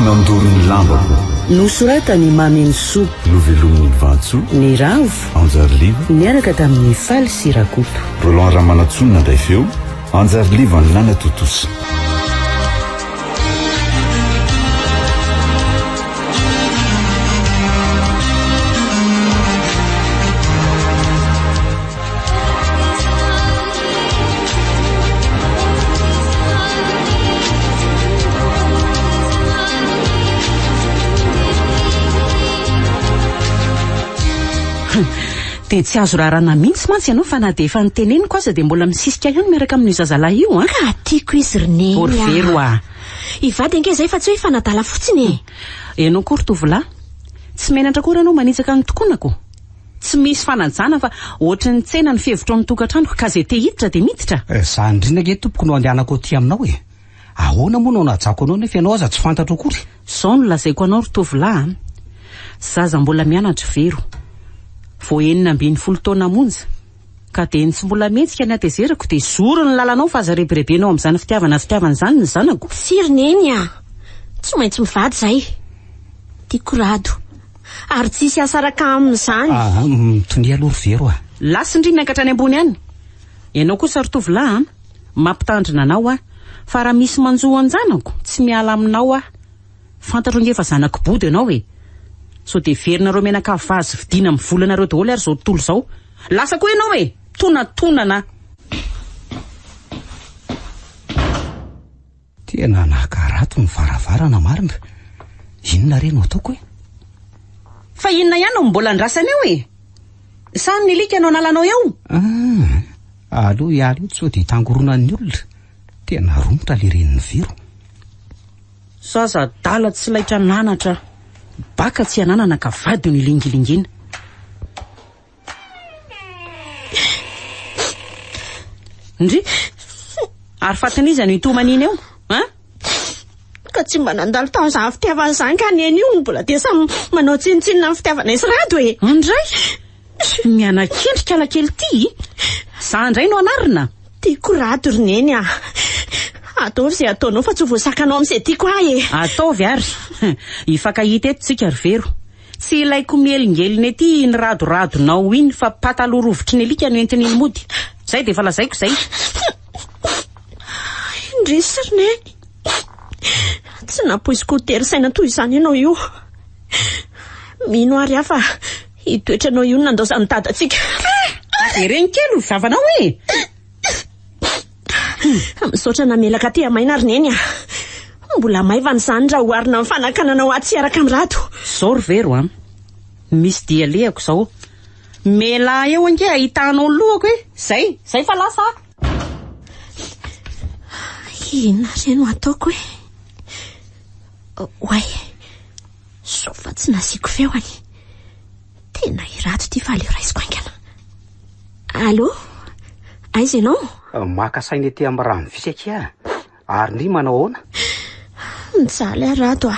nandorin'ny lambako nosoratany mameny soa novelomin'ny vatso ny ravo anjariliva niaraka tamin'ny faly sy rakoto rolan ramanatsonina nday feo anjariliva ny nana totosa dia tsy azo rarana mihitsy mantsy ianao fa na dia efa niteneniko aza dia mbola misisika ihany miaraka amin'io zazalahy io a ka tiako izy rineny orvero a ivady ange zay fa tsy hoe fanadala fotsiny ianao koa tovolahy tsy menatra koa ianao manitsaka ny tokonako tsy misy fanajana fa ohatry ny tsena ny fihevitra ny tokantranoko ka zay te hiditra dia miditra za indrindra nge tompoko no andehanako aty aminao e ahoana moa no najako anao nefa ianao aza tsy fantatra akory zao no lazaiko anao ry tovolahy zaza mbola mianatra vero vao 40 taona monja ka dia ny tsy mbola mihetsika ny atezerako dia zoro ny lalanao fa aza rebirebenao amin'izany fitiavana izany ny zanako sy rineny a tsy maintsy mivady zay tiako rado ary tsisy asaraka amin'izany mitony aloha vero a lasindry miankatra any ambony any ianao kosa ry tovolahy mampitandrina anao a fa raha misy manjoa an-janako tsy miala aminao a fantatro nge fa zanako body ianao e so dia verinareo menaka vazy vidiana amin'ny volanareo daholo ary zao tontolo zao lasa koa ianao e tonatonana tena nakarato ny varavarana marina inona reno ataoko e fa inona ihany no mbola ndrasana eo e sany nilika anao nalanao eo aloha ialy io tsy ho dia hitangoronan'ny olona tena romotra le renin'ny viro zaza dala tsy laitra nanatra baka tsy ananana ka vady ny lingilingina ndry ary fatin'izy any itomanina eo ka tsy mba nandalo tao za fitiavana izany ka neny io mbola dia samy manao tsinitsinina ny fitiavana isy rado e andray mianakendrika alakely ty za indray no anarina tiako rado rineny a ataovy izay ataonao fa tsy voasakanao amin'izay tiako ahy e ataovy ary ifankahita eto tsika ry vero tsy ilaiko mielingelina ety ny radoradonao iny fa pataloha rovitry ny alika no entin'iny mody zay dia efa lazaiko zay indrisy rineny tsy napoiziko tery saina toy izany ianao io mino ary aho fa hitoetranao io nandao zany dadantsika dia reny kely ho vavanao e misaotra namelaka ty amaina rineny a mbola maivany zany raha hoarina mifanakananao aty araka amin'ny rato zao ry vero a misy dia lehako zao mela eo ange ahitanao lohako e zay fa lasa inona reno ataoko e oay so fa tsy nasiko feoany tena irato ty fa aleo raisiko aingana allo aiza ianao maka saina ety amin'ny rano fisaka ary ndry manao ahoana mijaly arato a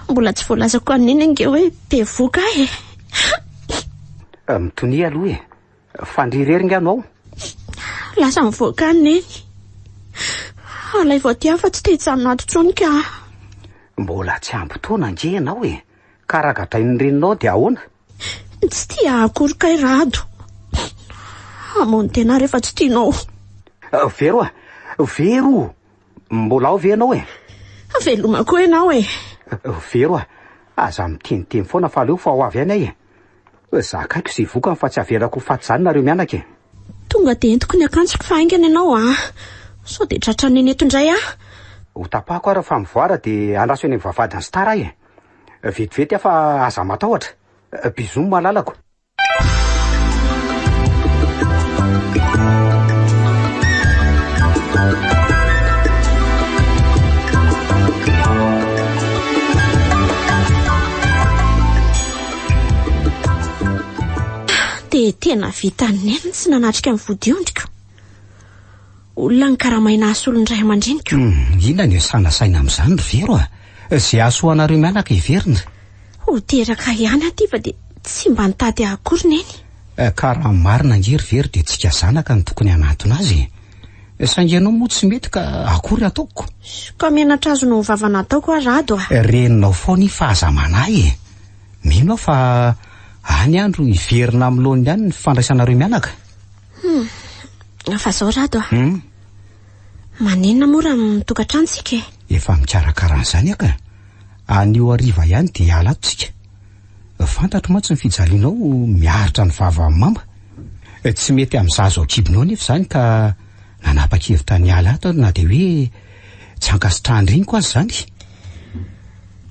mbola tsy voalazako an'iny ange hoe be voka e mitony aloha e fandrireringa anao lasa mivoaka an'eny alay vao ty afa tsy tehitsanonato tsony ka mbola tsy ambotoana ange ianao e ka ragadrain'ny reninao dia ahoana tsy tia akoroka irado amony tena rehefa tsy tianao vero a vero mbola ao ve ianao e veloma koa ianao e vero a aza miteniteny foana fa aleo fa ho avy any ay e zakaiko izay vokany fa tsy avelako faty zany nareo mianaka e tonga dia entiko ny akanjiko fa aingana ianao a so dia tratraneny eto indray a ho tapahako ary fa mivoara dia andraso eny mivavadiny stara ay e vetivety afa aza matahotra bizony malalako dia tena vitan'ny eny tsy nanatrika amin'ny vodiondrika olona ny karamaina asolony ray aman-dreniko inona ny sanasaina amin'izany ry vero a zay asoanareo mianaka hiverina ho teraka ihany aty fa dia tsy mba nitady akory neny ka raha marina nge ry vero dia tsika zanaka ny tokony hanatona azy Saingy ianao moa tsy mety ka akory ataoko? Ka menatra azo no vavana ataoko Rado Reninao foana i fahazamanahy e. Mino aho fa any andro iverina amin'ny loany ihany ny fifandraisanareo mianaka. Fa zao Rado manina mora mitokantrantsika e. Efa mikarakaran'izany aka. Anio hariva ihany dia ala atsika. Fantatro mantsy ny fijalianao miaritra ny vava amin'ny mamba. Tsy mety amin'izah zao kibinao nefa izany ka nanapa-kevitra ny ala ato na dia hoe tsy hankasitrahany-driniko azy izany.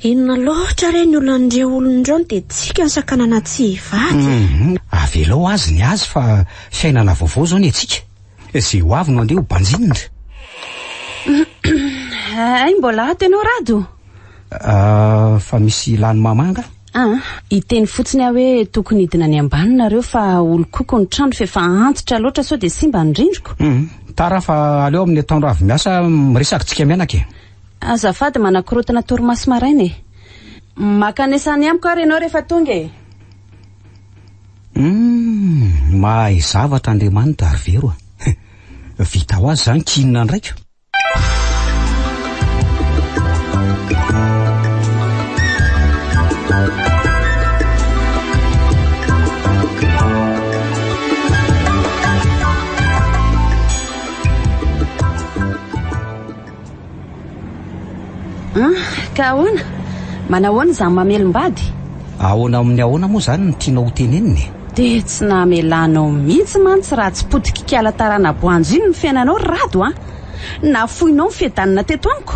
Inona loatra re ny olon'ireo olon'ireo dia tsika ny sakanana tsy hivady. Avelao azy ny azy fa fiainana vaovao zao ny antsika. Izay ho avy no andeha ho banjinina. Ay, mbola ato ianao Rado? Fa misy lany mamanga? Iteny fotsiny aho hoe tokony hidina ny ambany nareo fa olokoko ny trano fefa antitra loatra sao dia simba ny rindriko. Tara fa aleo amin'ny ataondro avy miasa miresaka tsika mianaka e. Azafady manakorotina torimaso maraina e. Makanesany amiko ary ianao rehefa tonga e. Mahay zavatra Andriamanitra ary vero vita ho azy zany kinina ndraika. Ka ahoana? Manahoana izany mamelim-bady? Ahoana amin'ny ahoana moa zany ny tianao ho teneniny? Dia tsy namelanao mihitsy mantsy raha tsy potika kiala tarana boanjo iny ny fiainanao Rado nafoinao ny fiadanina teto amiko.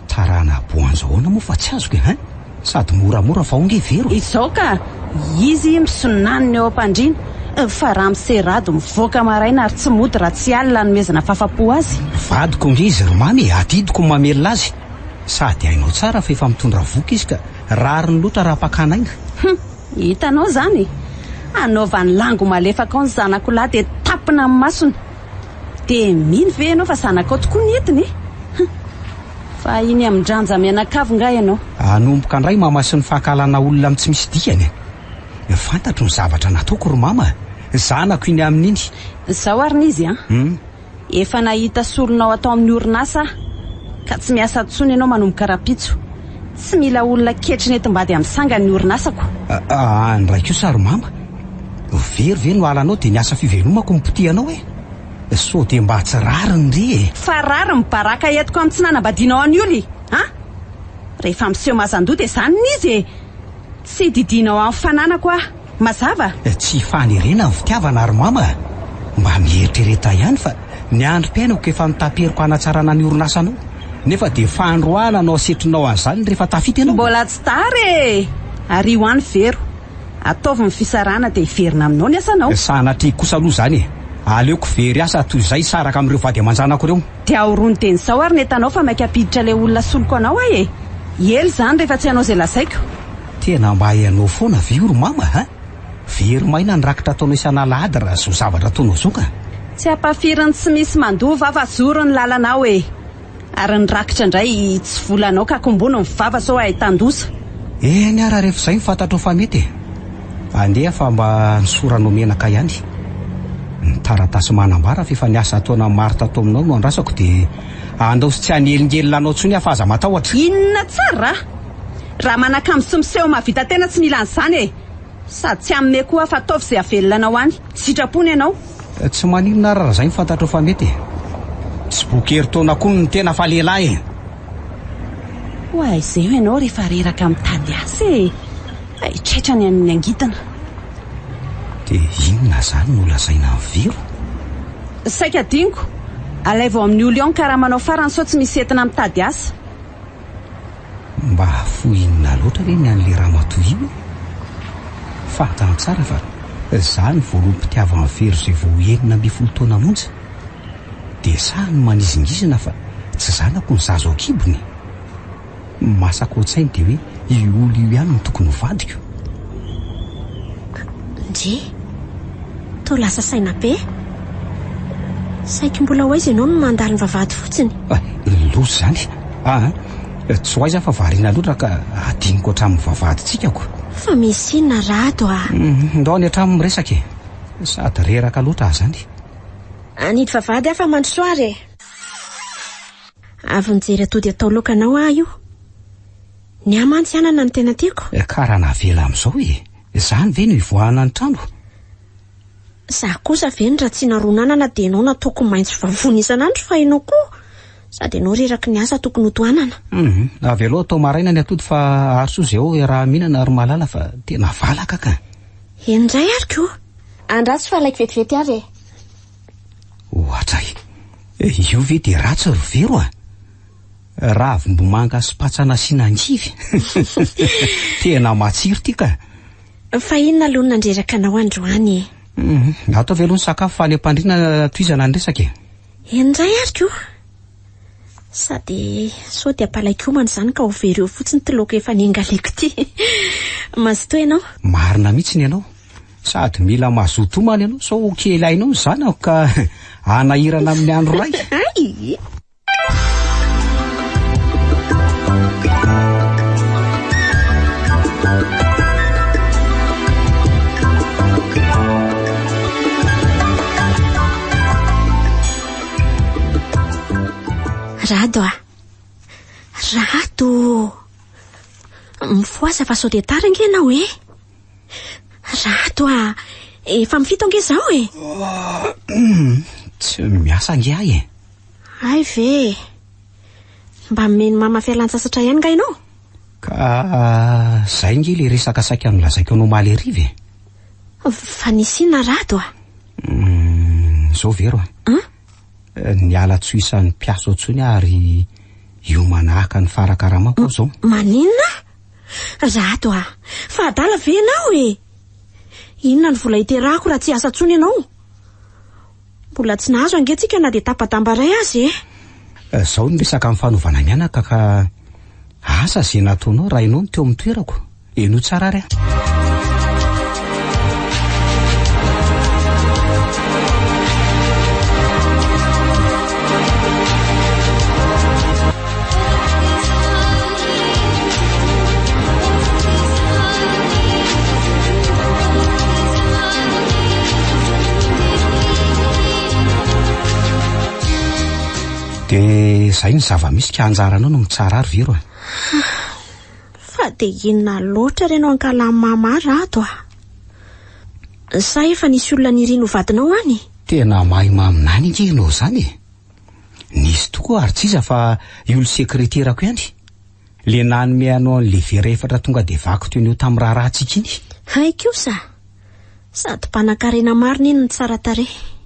Tarana boanjo ahoana moa fa tsy azoko e. Sady moramora fa onge vero. Izao ka izy misonaniny eo am-pandriana fa raha mise Rado mivoaka maraina ary tsy mody raha tsy alina nomezana fahafa-po azy. Vadiko nge izy romamy adidiko mamelona azy. Sady hainao tsara fa efa mitondra voky izy ka rariny loatra raha pakanaina. Hitanao zany anaovany lango malefaka ao ny zanako lahy dia tapina amin'ny masony. Dia mino ve ianao fa zanakao tokoa ny entiny? Fa iny amin-dranja mianakavy nga ianao. Anomboka indray mamasy ny fahakalana olona amin'ny tsy misy dikany. Fantatro ny zavatra nataoko romama. Zanako iny amin'iny. Zao ary n'izy efa nahita solonao atao amin'ny orinasa ka tsy miasa intsony ianao manomboka rapitso. Tsy mila olona ketriny etim-bady amin'ny sangany ny orinasako. Ndraiky io sa romama. Very no alanao dia niasa fivelomako mipoti-anao e. So dia mba tsy rariny re. Fa rary mibaraka entiko amin'ny tsinanam-badianao any oly rehefa miseho mazandoa dia izany n'izy e. Tsy didinao amin'ny fananako mazava. Tsy fanerena ny fitiavana romama. Mba mieritrereta ihany fa ny androm-piainako efa mitaperiko hanatsarana ny orinasanao. Nefa dia fandroana anao setrinao an'izany rehefa tafita ianao. Mbola tsy tary ary ho any vero. Ataovy ny fisarana dia hiverina aminao ny asanao. Sanatria kosa aloha zany aleoko very asa toy izay saraka amin'ireo vady aman-janako ireo. Dia ahorony teny izao ary netanao fa maika apiditra ilay olona soloko anao e. Ely zany rehefa tsy hanao izay lazaiko. Tena mba hainao foana viro mama very maina ny rakitra ataonao isan'alahady raha zao zavatra ataonao zao ka. Tsy hampafiriny tsy misy mandova fa zoro ny lalanao e. Ary ny rakitra indray tsy volanao ka kombona ny vava sao ahitan-dosa. Eny ara rehefa izay mifantatrao fa mety andeha fa mba nisoranao menaka ihany. Ny taratasy manambara fa efa niasa ataona marita tao aminao no andrasako dia andao sy tsy hanelingelina anao ntsony afa aza matahotra. Inona tsara raha manakamy sy miseho mahavita tena tsy mila an'izany e. Sady tsy amme koa fa ataovy izay avelona anao any. Sitrapony ianao. Tsy maninona raha izay mifantatrao fa mety. Tsy bokery-taona koa ny tena fa lehilahy. Hoay izay ianao rehefa reraka mitady asa traitrany amin'ny angitana. Dia inona zany no lazaina ny vero? Saika dingo alay vao amin'ny olo eo ka raha manao farany sao tsy misy entina mitady asa. Mba foinona loatra re ny an'le raha matoy io. Fantany tsara fa zany voaloham-pitiavana very izay vao enina amby 10 taona monja. Dia sahany manizingizina fa tsy zanako ny zazo akibony. Masaka ohatsainy dia hoe io olo io ihany no tokony vadiko. Ndre to lasa saina be. Saiky mbola ho aiza ianao no mandalo ny vavahady fotsiny. Loso zany. Tsy ho aiza fa variana loatra ka adiniko hatramin'ny vavahadintsika. Fa misy inona Rado ndao any hatramin'ny miresaka sady reraka loatra zany. Anidy vavady afa mandrosoary. Avy nijery atody atao lokanao io. Ny amantsy anana ny tena tiako. Karaha navela amin'izao zany ve no ivoahana ny trano? Za kosa ve ny raha tsy naronanana dia ianao nataoko maintso vavony isan'andro fa ianao koa sady ianao reraky ny asa tokony hotoanana. Avy aloha atao maraina ny atody fa arosozy eo raha mihinana ary malala fa tena valaka ka. Endray ary koa. Andratsy fa laiko vetivety ary. Ohatra io ve dia ratsy ry vero ravim-bomanga sy patsana sy nangivy. Tena matsiro ty ka. Fa inona aloha nandreraka anao androany? Atao ve aloha ny sakafo fa any am-pandriana toizana ny resaka. Endray ary koa. Sady sao dia apalaikoman izany ka ho very eo fotsiny ty laoka efa niangaleko ty. Mazotoa ianao? Marina mihitsy ny ianao. Sady mila mazoto homana ianao sao kely ainao izany aho ka anahirana amin'ny andro ray. Ay! Rado mifoasa fa sao dia tara ange ianao Rado efa mifito ange zao Tsy miasa ange ahy Ay ve mba meny mama fialan-tsasatra ihany nga ianao? Ka zay nge le resaka saika nolazaiko anao maly ariva Fa nisina Rado zao vero ny ala tsy isan'ny mpiasa otsony ary io manahaka ny farakaramako zao. Maninona? Rado fa adala ve ianao Inona ny vola iterahako raha tsy asa tsony ianao? Mbola tsy nahazo angentsika na dia tapatambaray azy Zao ny resaka amin'ny fanaovana mianaka ka asa zay nataonao raha ianao no teo amin'ny toerako. Eno tsara ry dia zay ny zava-misy ka anjaranao no mitsara ary vero Fa dia inona loatra renao ankala mama Rado Sa efa nisy olona nirino vadinao any? Tena mahay maminany inge ianao zany Nisy tokoa ary tsiza fa olo sekreterako ihany le nanome anao an'le vera efatra tonga dia vaky toy ny eo tamin'ny raharantsika iny. Hay kosa sady mpanan-karena marina iny ny tsara tarehy.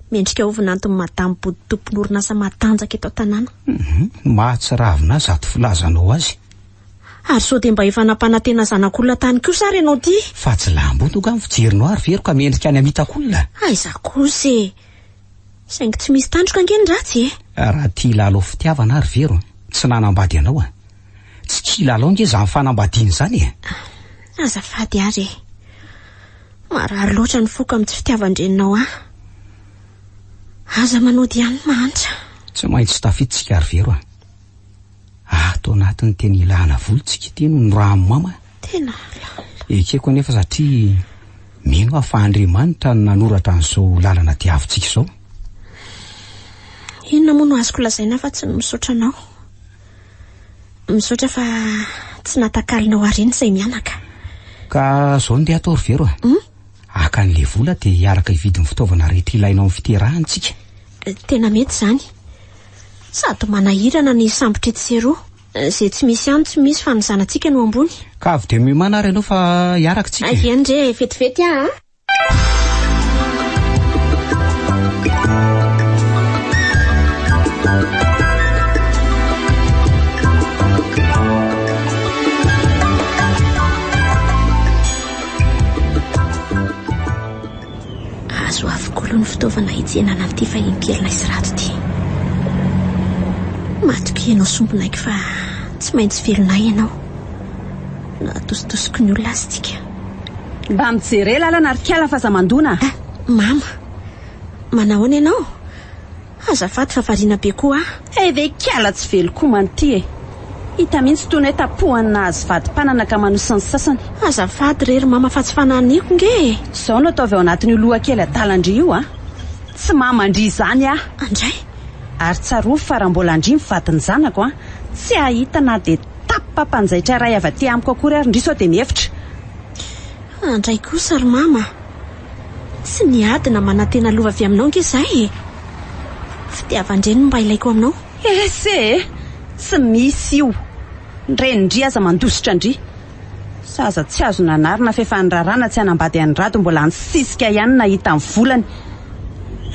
Mendrika ovinantony madamo body tompon'orinasa matanjaka eto an-tanàna. Mahatsiravina zato filazanao azy. Ary sao dia mba efa nampanantena zanak'olona tany kosa ary ianao ty? Fa tsy lambony ka fijerinao ary vero ka mendrika any amitak'olona. Aiza kosa saingy tsy misy tandroka ange ny ratsy Raha tia lalao fitiavana ary vero tsy nanambady anao Tsy tia lalao nge izany fanambadiana izany Azafady ary marary loatra ny foka amin'ny tsy fitiavan-dreninao Aza manody ihany mahantra. Tsy maintsy tafiditsika ary vero atao anatin'ny teny ilana volontsika ity no raha mama. Tena Ekeko nefa satria mino aho fa Andriamanitra no nanoratra an'izao lalana diavintsika izao. Inona moa no azoko lazaina fa tsy ny misaotra anao? Misaotra fa tsy natakalinao areny izay mianaka. Ka zao ndeha atao ry vero aka an'le vola dia hiaraka hividy ny fitaovana rehetra ilainao amin'ny fiterahantsika. Tena mety izany. Sady manahirana ny sambotra etsy sy roa. Izay tsy misy ihany tsy misy fa ny zanantsika no ambony. Ka avy dia miomana ary ianao fa hiaraka tsika. Ay andre vetivety Azo avokoa aloha ny fitaovana hijenana amin'ity fahikelina sy rato ity. Matoky ianao sombonaiky fa tsy maintsy velonay ianao. Natositosiko ny olona azy tika. Mba mijery lalana ary kiala fa zamandona. Mama, manahoana ianao? Azafady fa variana be koa Ve kiala tsy veloko manty Hita mihitsy toy ny hoe tapohana azy vadimpanana ka manosany sasany. Azafady rery mama fa tsy fananiko nge. Sao no ataovy ao anatin'io loha kely adalandry io tsy mamandry izany ah. Andray Ary tsaroa fa raha mbola andry mivatiny zanako a, tsy ahita na dia tapampanjaitra iray avy aty amiko akory ary ndry sao dia mihevitra. Andray kosa ry mama, tsy niadina manantena lova avy aminao ange izay. Fitiavan-dreny mba ilaiko aminao. Ese tsy misy io. Ndrendry aza mandositra ndry. Saza tsy azo nanarina fefanrarana tsy hanambady an'ny rato mbola ansisika ihany nahita ny volany.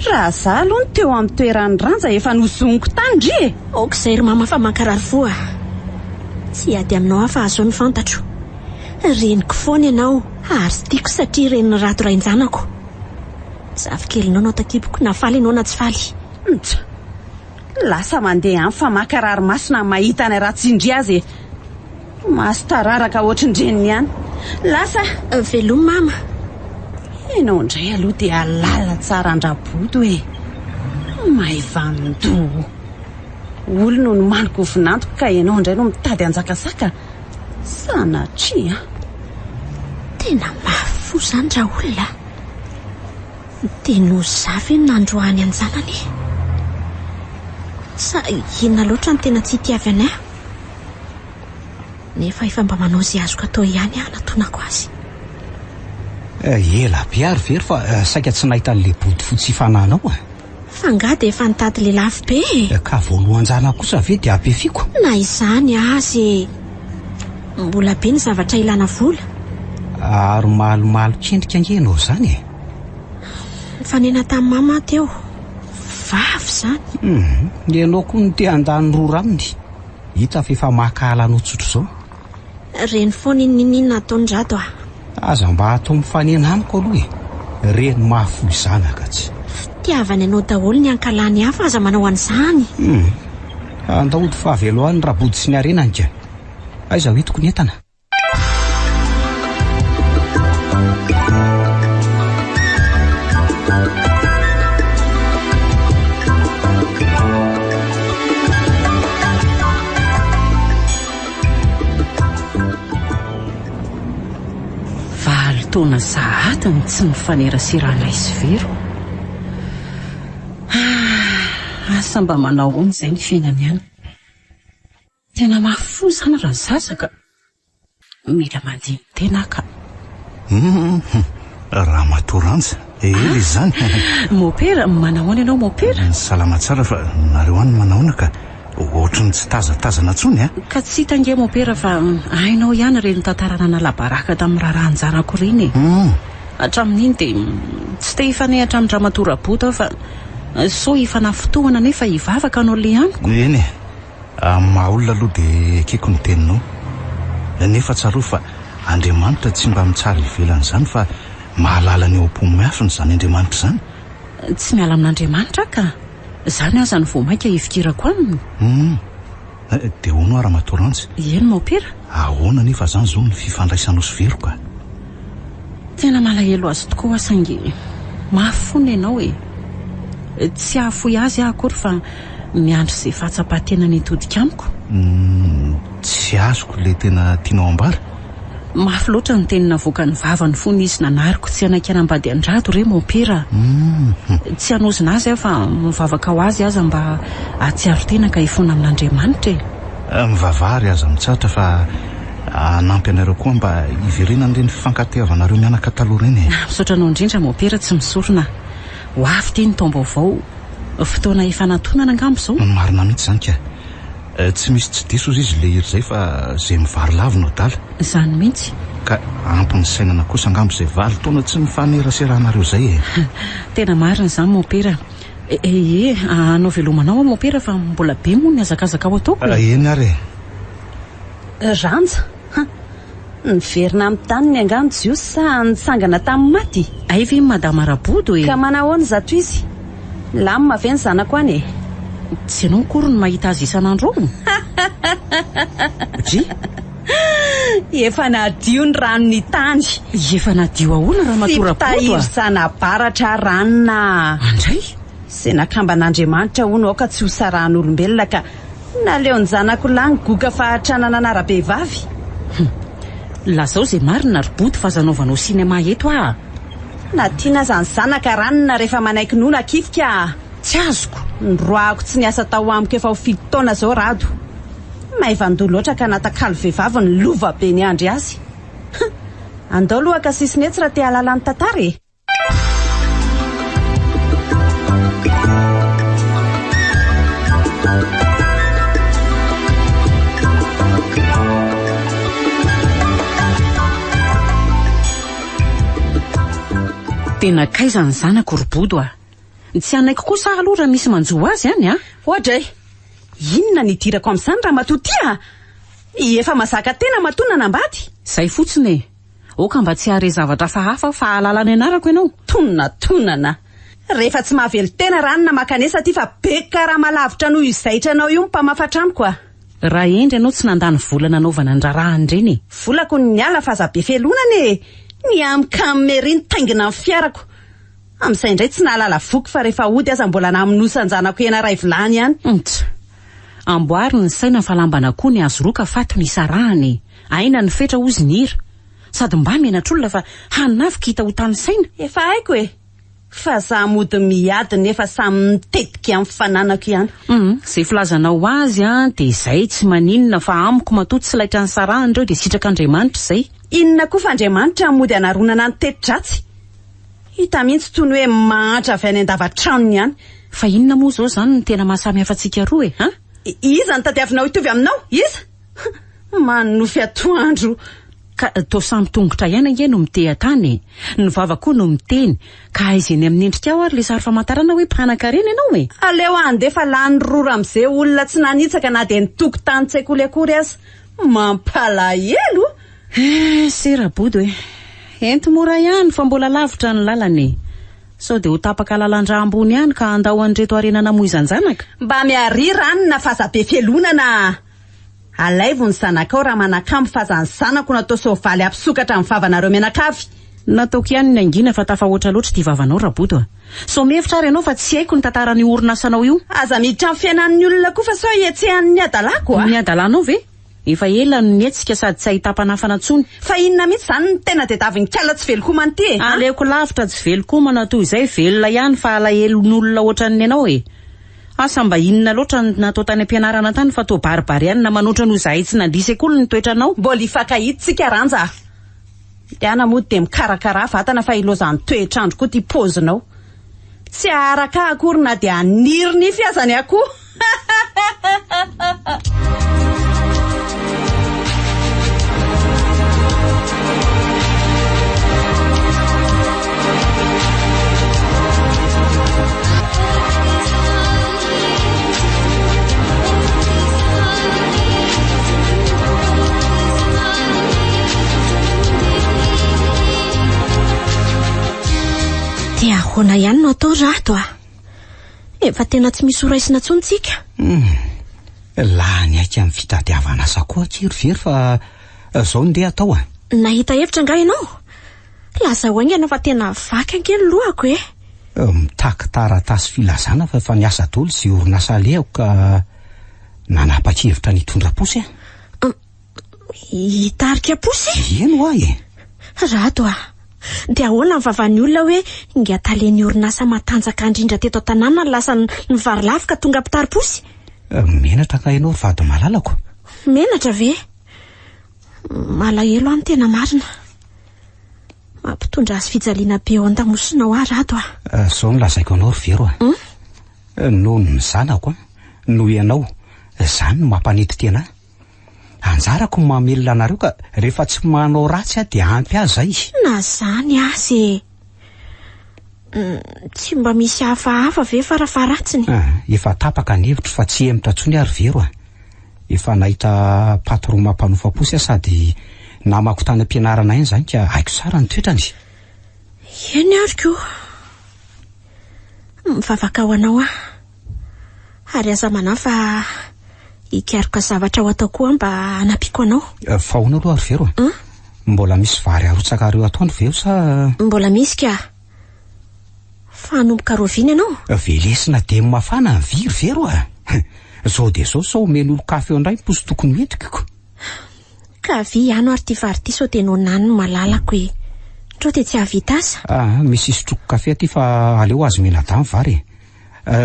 Raha za aloha ny teo amin'ny toeran'ny ranja efa nosoniko tany ndry e. Aok'izay ry mama fa mankarary foa. Tsy ady aminao aho fa azo ny fantatro. Reniko foana ianao ary sy tiako satria reniny rato rain-janako. Zafikely nao takipoko na faly ianao na tsy faly. Lasa mandeha amin'ny fa mankarary masona mahita ny ratsindry azy e. Maso tararaka ohatrindreniny ihany. Lasa veloma mama. Ianao indray aloha dia alala tsara andraboto e. Maivandoa. Olona no maniko vinantoko ka ianao indray no mitady anjakasaka. Sanatria. Tena mafy zany dra olona. Teno zavy nandroany anjanany. Sa inona loatra ny tena tsy hitiavy anay? Nefa efa mba manao izay azoko atao ihany natonako azy. Ela piary very fa saika tsy nahita an'le body fotsy ifananao a. Fangady efa nitady le lafy be. Ka voalohan-jana kosa ve dia ampefiko? Na izany azy. Mbola be ny zavatra ilana vola. Ary malomalo kendrika angenao zany e. Fanena tamin'ny mama teo. Vavy zany. Ianao koa ny te handany roa raminy. Hita fa efa makahalanao tsotro zao. Reny foana inona ataony rato ah. Aza mba atao mifanena amiko aloha e. Reny mahafoy zanaka tsy. Fitiavany anao daholo ny ankalany hafa aza manao an'izany. Andaody fa aveloany rabody sy ny arenany ka. Aiza ho hitiko ny entana. Taona sahatiny tsy mifanerasirana izy vero. Asa mba manao hono izay ny fiainany ihany. Tena mafy zany raha sasaka. Mila mandiny tena ka. Raha matoranja ely zany. Mopera manahoana ianao mopera? Salama tsara fa nareo any manahoana ka ohatrany tsy tazatazana tsony a. Ka tsy hitange mopera fa ainao ihany reny tantarana nalabaraka tamin'ny raharanjanako reny. Hatramin'iny dia tsy te hifanehatra amin'ny dramatorabota fa so hifana fotoana nefa hivavaka anao le amiko. Eny e, mahaolona aloha dia ekeko ny teninao. Nefa tsaroa fa Andriamanitra tsy mba mitsara ivelany zany fa mahalala ny eo am-pomiafiny zany Andriamanitra zany. Tsy miala amin'Andriamanitra ka. Zany aza ny voamaika hifikirako aminy. Dia hono ara matoranja. Eny mopera? Ahoana nefa zany zao ny fifandraisanao sy vero ka. Tena malahelo azy tokoa saingy mahafona ianao e. Tsy hahafoy azy aho akory fa miandry izay fahatsapahatena nitodika amiko. Tsy azoko le tena tianao ambara. Mafy loatra ny teny navoaka ny vavany fony izy nanariko tsy anaiky anambady andrato re mopera. Tsy hanozina azy aho fa mivavaka ho azy aza mba atsiaro tena ka hifona amin'Andriamanitra e. Mivavary aza mitsatra fa anampy anareo koa mba hiverena n'ireny fifankatiavanareo mianaka taloha reny. Misaotra anao indrindra mopera tsy misorona. Ho avy ty ny taom-baovao. Fotoana efa natonana angambo zao. Marina mihitsy zany ka. Tsy misy tsy diso izy le hery zay fa zay mivary lavina dala. Zany mihitsy. Ka ampiny sainana kosa angambo zay valo taona tsy mifaneraserahanareo zay e. Tena marina zany mopera. Anao velomanao mopera fa mbola be moa ny azakazaka ao ataoko. Eny ary e. Ranja. Niverina amin'ny tany ny anganjo io sa nitsangana tamin'ny maty? Aivi madama Rabodo e. Ka manahoana zato izy? Lamina ve ny zanako any e? Tsy ianao akory ny mahita azy isan'andro. Efa nadio ny rano ny tany. Efa nadio ahoana raha matora bodo? Fitahiry zana-baratra ranona. Andray? Izay nakamban'Andriamanitra hono aoka tsy ho sarahan'olombelona ka naleo ny zanako lahy goka fahatranana anara-be vavy. Lazao izay marina Rabodo fa zanaovanao sinema eto ah. Na tiana zany zanaka ranona rehefa manaiky nona kifika. Tsy azoko. Ndroako tsy niasa tao amiko efa ho 7 taona zao Rado. Maivandò loatra ka natakalo vehivavy ny lova be ny andry azy. Andao lohaka sisiny etsy raha te halala ny tantara e. Tena kaiza ny zanako robodo a. Tsy anaiko kosa aloha raha misy manjoa azy any a. Ohatray. Inona ny dirako amin'izany raha matotia? Efa mazaka tena matona nambady. Zay fotsiny e. Oka mba tsy hare zavatra hafa fahalala ny anarako ianao. Tonana. Rehefa tsy mahavelo tena ranona makanesa ty fa beka raha malavitra noho izaitranao io mpamafatranoko a. Raha endry ianao tsy nandany vola nanaovana andrarahany ireny. Volako ny ala fa za be felonana e. Ny amkameriny taingina ny fiarako. Amin'izay indray tsy nahalala voky fa rehefa ody aza mbola naminosanjanako ena ray vilany ihany. Amboary ny saina fa lambana koa ny azo roka fato ny sarahany. Aina ny fetra ozy ny hira. Sady mba menatr'olona fa hanafika hita ho tany saina. Efa haiko e. Fa za mody miady nefa samy mitetika amin'ny fananako ihany. Zay filazanao azy a de zay tsy maninona fa amiko matoa tsy laitra ny sarahany ireo de sitrak'Andriamanitra zay. Inona koa fa Andriamanitra mody anaronana ny teti-dratsy. Hita mihitsy toy ny hoe mahatra avy any an-davatranony ihany. Fa inona moa zao zany ny tena mahasamy hafa antsika roa e, ha? Iza ny tadiavinao hitovy aminao? Iza? Manofy atoandro. Ka to samy tongotra ihany ange no miteha tany. Ny vava koa no miteny. Ka aizeny amin'ny endrika ao ary le sary famantarana hoe mpanan-karena ianao e. Aleo andefa lany rora amin'izay olona tsy nanitsaka na de nitokotany tsekoly akory aza. Mampalahelo. Serabodo e. Ento mora ihany fa mbola lavitra ny lalany. Sao de ho tapaka lalandra ambony ihany ka andao an'reto arena namoizan-janaka. Mba miary ranona fa za be felonana. Alaivo ny zanakao raha manakamo fa za ny zanako natao soavaly ampisokatra amin'ny vavanareo menakavy. Nataoko ihany ny angina fa tafahoatra loatra ty vavanao Rabodo a. So mihevitra ary ianao fa tsy haiko ny tantaran'ny orinasanao io. Aza miditra amin'ny fiainan'ny olona koa fa sao ietsehan'ny adalako a. Ny adalanao ve? Efa ela no nietsika sady tsy ahita-panafana tsony. Fa inona mihitsy zany ny tena de davy ny kala tsy velokomana ty e. Aleoko lavitra tsy velokomana toy izay velona ihany fa alahelon'olona ohatran'ny anao e. Asa mba inona loatra natao tany am-pianarana tany fa to baribary ihany na manoatra no zahay tsy nandry sekoly ny toetranao. Mbola ifankahitsika ranja. Diana mody de mikarakara vatana fa ilozany toetrandro koa ty pozinao. Tsy araka akory na de aniry ny fiazany akoho. Dia ahoana ihany no atao Rato a. Efa tena tsy misy oraisina tsontsika. Laha ny aika amin'ny fitadiavana asa koa kirovery fa zao ndeha atao a. Nahita hevitra nga ianao? Laza hoainga ianao fa tena vaky ankely lohako e. Mitaky taratasy filazana fa efa niasa daholo sy orinasa alehako ka nanapa-kevitra nitondra posy a. Hitarika posy? Eno ahy e. Rato a. De ahoana ny vavan'ny olona hoe inga talen'ny orinasa matanjaka indrindra teto an-tanàna lasa ny vary lafy ka tonga mpitary posy. Menatra ka ianao vady malalako. Menatra ve? Malahelo any tena marina. Mampitondra azy fijaliana be eo an-damosina ho Rato a. Zao nolazaiko anao Rivero a. Noho ny zanako a, noho ianao, zany no mampanety tena. Anjarako mamelona anareo ka rehefa tsy manao ratsy a dia ampy azy zay. Na zany azy tsy mba misy hafahafa ve farafa ratsiny? Efa tapaka ny hevitro fa tsy emitra tsony ary Rivero a. Efa nahita patron mampanofa posy a sady namako tany am-pianarana iny zany ka haiko tsara ny toetrany. Eny ary koa. Mivavaka ho anao a. Ary aza manafa ikaroka zavatra ho atao koa mba hanapiko anao. Fahoana aloha Rivero a. Mbola misy vary arotsaka reo atoandro veo sa? Mbola misy ka. Fanomboka roviny ianao? Velesina de mafana ny vy Rivero a. Zao de zao sao omen'olo kafe andray posy tokony hoentikiko. Ka vy ihany ary ty vary ty sao de no nany malalako e. trao dia tsy havita aza. Misy isotroko kafe aty fa aleo azo menadamy vary.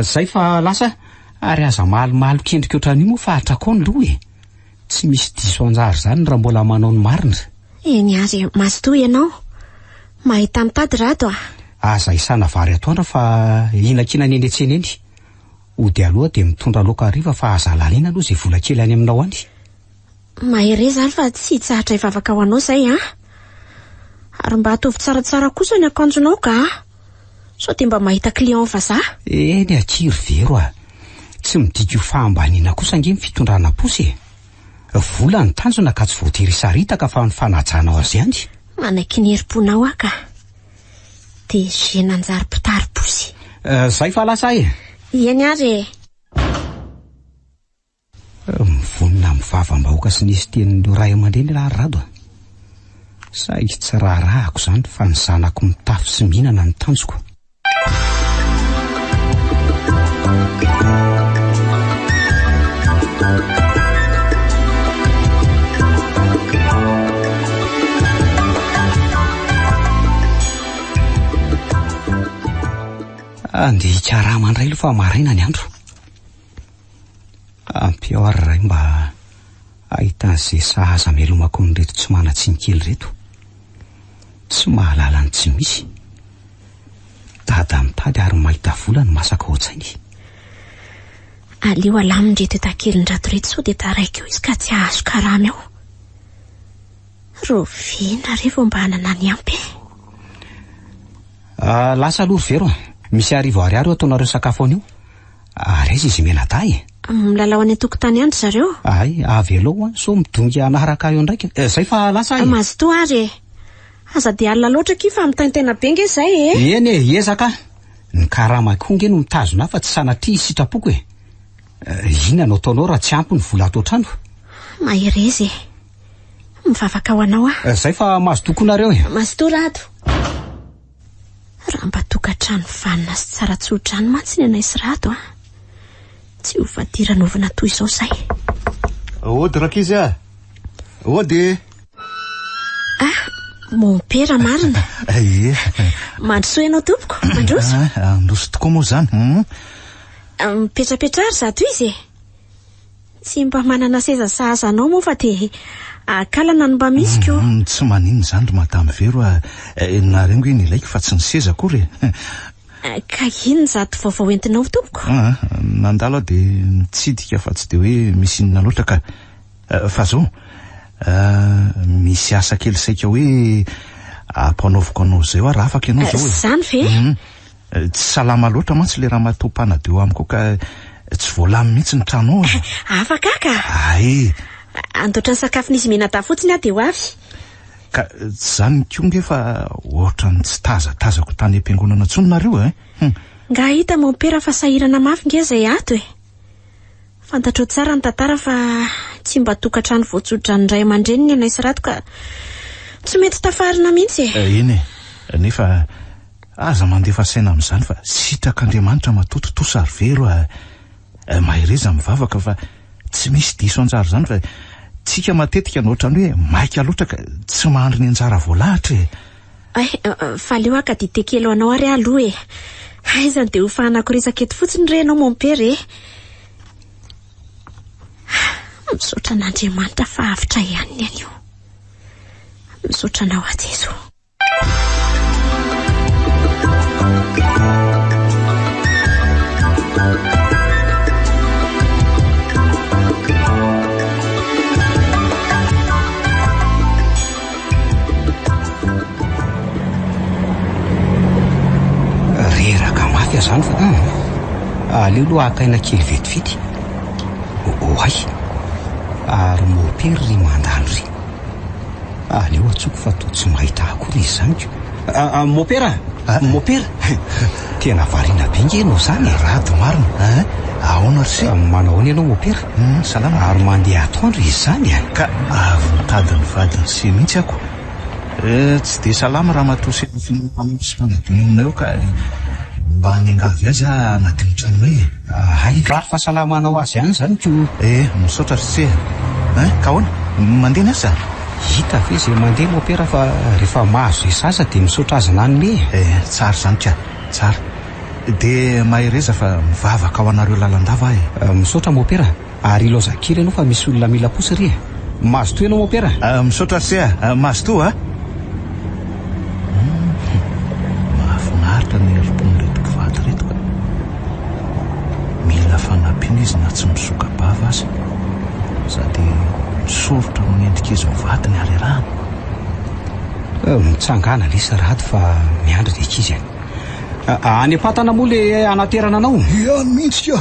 Zay fa lasa ary aza malomalo kendrika ohatran'io moa fa hatrakao ny loha e. Tsy misy diso anjary zany raha mbola manao ny marina. Eny azy mazotoa ianao. Mahita mitady rato Aza isana vary atoandra fa inakina ny eny an-tsena eny. Ody aloha dia mitondra laoka hariva fa aza lalina aloha izay vola kely any aminao any. Mahere zany fa tsy hitsahatra hivavaka ho anao zay Ary mba hatovy tsaratsara kosa ny akanjonao ka sao dia mba mahita client vazaha. Eny akiry vero tsy midika ho fahambaniana kosa ange ny fitondrana posy vola ny tanjona ka tsy voatery saritaka fa ny fanajanao azy ihany. Manaiky ny herim-ponao ka dia zena anjary mpitary posy. Zay fa lasa Eny ary mivonina mivava-mbahoaka sy nisy tenin'ireo ray aman-dreny raha rado saika tsy raharahako zany fa ny zanako mitafy sy mihinana ny tanjoko. Andeha hikaraha mandray aloha fa maraina ny andro. Ampiao ray mba ahitan'izay sahaza melomako ny reto tsy manatsinikely reto. Tsy mahalala ny tsy misy. Dada mitady ary mahita vola ny masaka ohatsainy. Aleo alaminy reto etakely ny rato reto sao dia taraiky eo izy ka tsy ahazo karama eo. Rovina revo mba hanana ny ampy. Lasa aloha vero misy arivo ariary ataonareo sakafo anio. Ary aiza izy menadahy milalao any an-tokotany andry zareo. Ay avy aloha so midongy anaharaka eo ndraika. Zay fa lasa mazotoa ary aza dia alina loatra ki fa mitaintena be nge zay Eny ezaka ny karama konge no mitazona fa tsy sanatria sitrapoko inona no ataonao raha tsy ampy ny vola ato an-trano. Maherezy mivavaka ho anao Zay fa mazo tokonareo mazotoa rato. Raha mba tokantrano vanina sy tsara tsodrano mantsy ny anay sy rato tsy ho vadiranovana toy izao zay. Ody rakizy ody mompera marina. Mandrosoa ianao tompoko mandroso. Androso tokoa moa zany. Mipetrapetra ary zato izy tsy mba manana seza sahazanao moa fa dia akalana no mba misy ko. Tsy manino zany ry madame vero na rengo eny ilaiko fa tsy ny seza kory. Ka ino zato vaovao entinao tompoko? Nandalo dia mitsidika fa tsy dia hoe misy inona loatra ka fa zao misy asa kely saika hoe ampanaoviko anao zay raha afaka ianao zao zany ve? Tsy salama loatra mantsy le raha matao-panadeo amiko ka tsy voalamy mihitsy ny tranao. Afaka ka? Ay andoatra ny sakafo nisy menata fotsiny dia ho avy. Ka tsy zany konge fa ohatra ny tsy tazatazako tany am-piangonana tsononareo Nga hita mompera fa sahirana mafy nge zay ato fantatro tsara ny tantara fa tsy mba tokantrano voatsodrano ndray aman-dreny ny anay sy rato ka tsy mety tafarina mihitsy eny nefa aza mandefa saina amin'izany fa sitrak'Andriamanitra matoto tosary vero mahereza mivavaka fa tsy misy diso anjara zany fa tsika matetika nohatrany hoe maika loatra ka tsy mahandro ny anjara voalahatra fa leo aka ditekelo anao ary aloha aizany dia ho fahanako resaka eto fotsiny renao mompera misaotra an'Andriamanitra fa avitra ihany anio. Misaotra anao Jesu. Reraka mafy zany fa aleo aloha akaina kely vetivety. Oay ary mopery ry mandalo ry aleo atsoko fa to tsy mahita akory izy zany mopera tena variana be nge no zany rado marina ahoana ry manao ny ianao mopera salama ary mandeha atoandro izy zany ka avy mitady ny vadiny sy mihitsy ako tsy dia salama raha matosy fanadinina eo ka mba hanengavy azy anatin'ny tranonay ay raha fahasalamanao azy ihany zany ko misaotra ry ka ahoana mandeha ny asa hita ve zay mandeha mopera fa rehefa mahazo zay sasa dia misaotra azana any me tsara zany ka tsara dia mahereza fa mivavaka ao anareo lalandava misaotra mopera ary ilozakely ianao fa misy olona mila posy ry mahazo to ianao mopera misaotra se mahazo to mahafinaritra ny erom-pon'retiko vady reto ka mila fanampiana izy na tsy misokabava azy sady misorotra minendrika izy mivady ny arerahana mitsangana lesa rady fa miandry reky izy any apatana moa le anaterana anao ihany mihitsy ka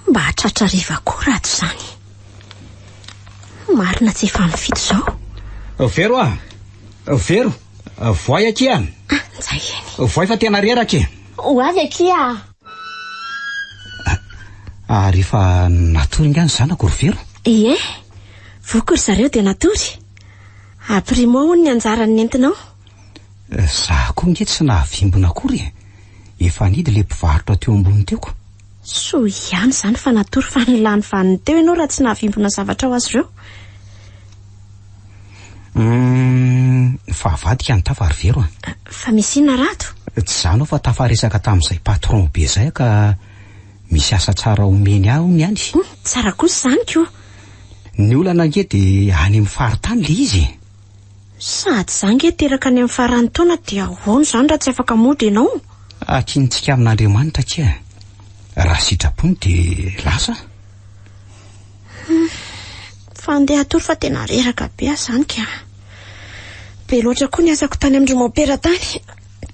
mba hatratrariva koa rato zany marina tsy efa mifidy zao vero vero voay aky any zay eny voay fa tena reraka ho avy akia ary efa natory ngany zanako ry vero ie vokory zareo dia natory aprimo hono ny anjarany nentinao za koa nge tsy nahavimbona akory efa nidy le mpivarotra teo ambony teoko so ihany zany fa natory fa nilany vaniny teo ianao raha tsy nahavimbona zavatra ho azy ireo fa vadika ny tafary vero fa misy inona rato tsy zanao fa tafaresaka tamin'izay patron be zay ka misy asa tsara omeny aho ny any tsara kosa zany ko ny olana nge dia any amin'ny faritany le izy sady za nge teraka any amin'ny farany taona dia ahoana zany raha tsy afaka mody ianao akintsika amin'Andriamanitra kia raha sitrapony dia lasa fa andeha atory fa tena reraka be aho zany ka be loatra koa ny asako tany amin'ireo mopera tany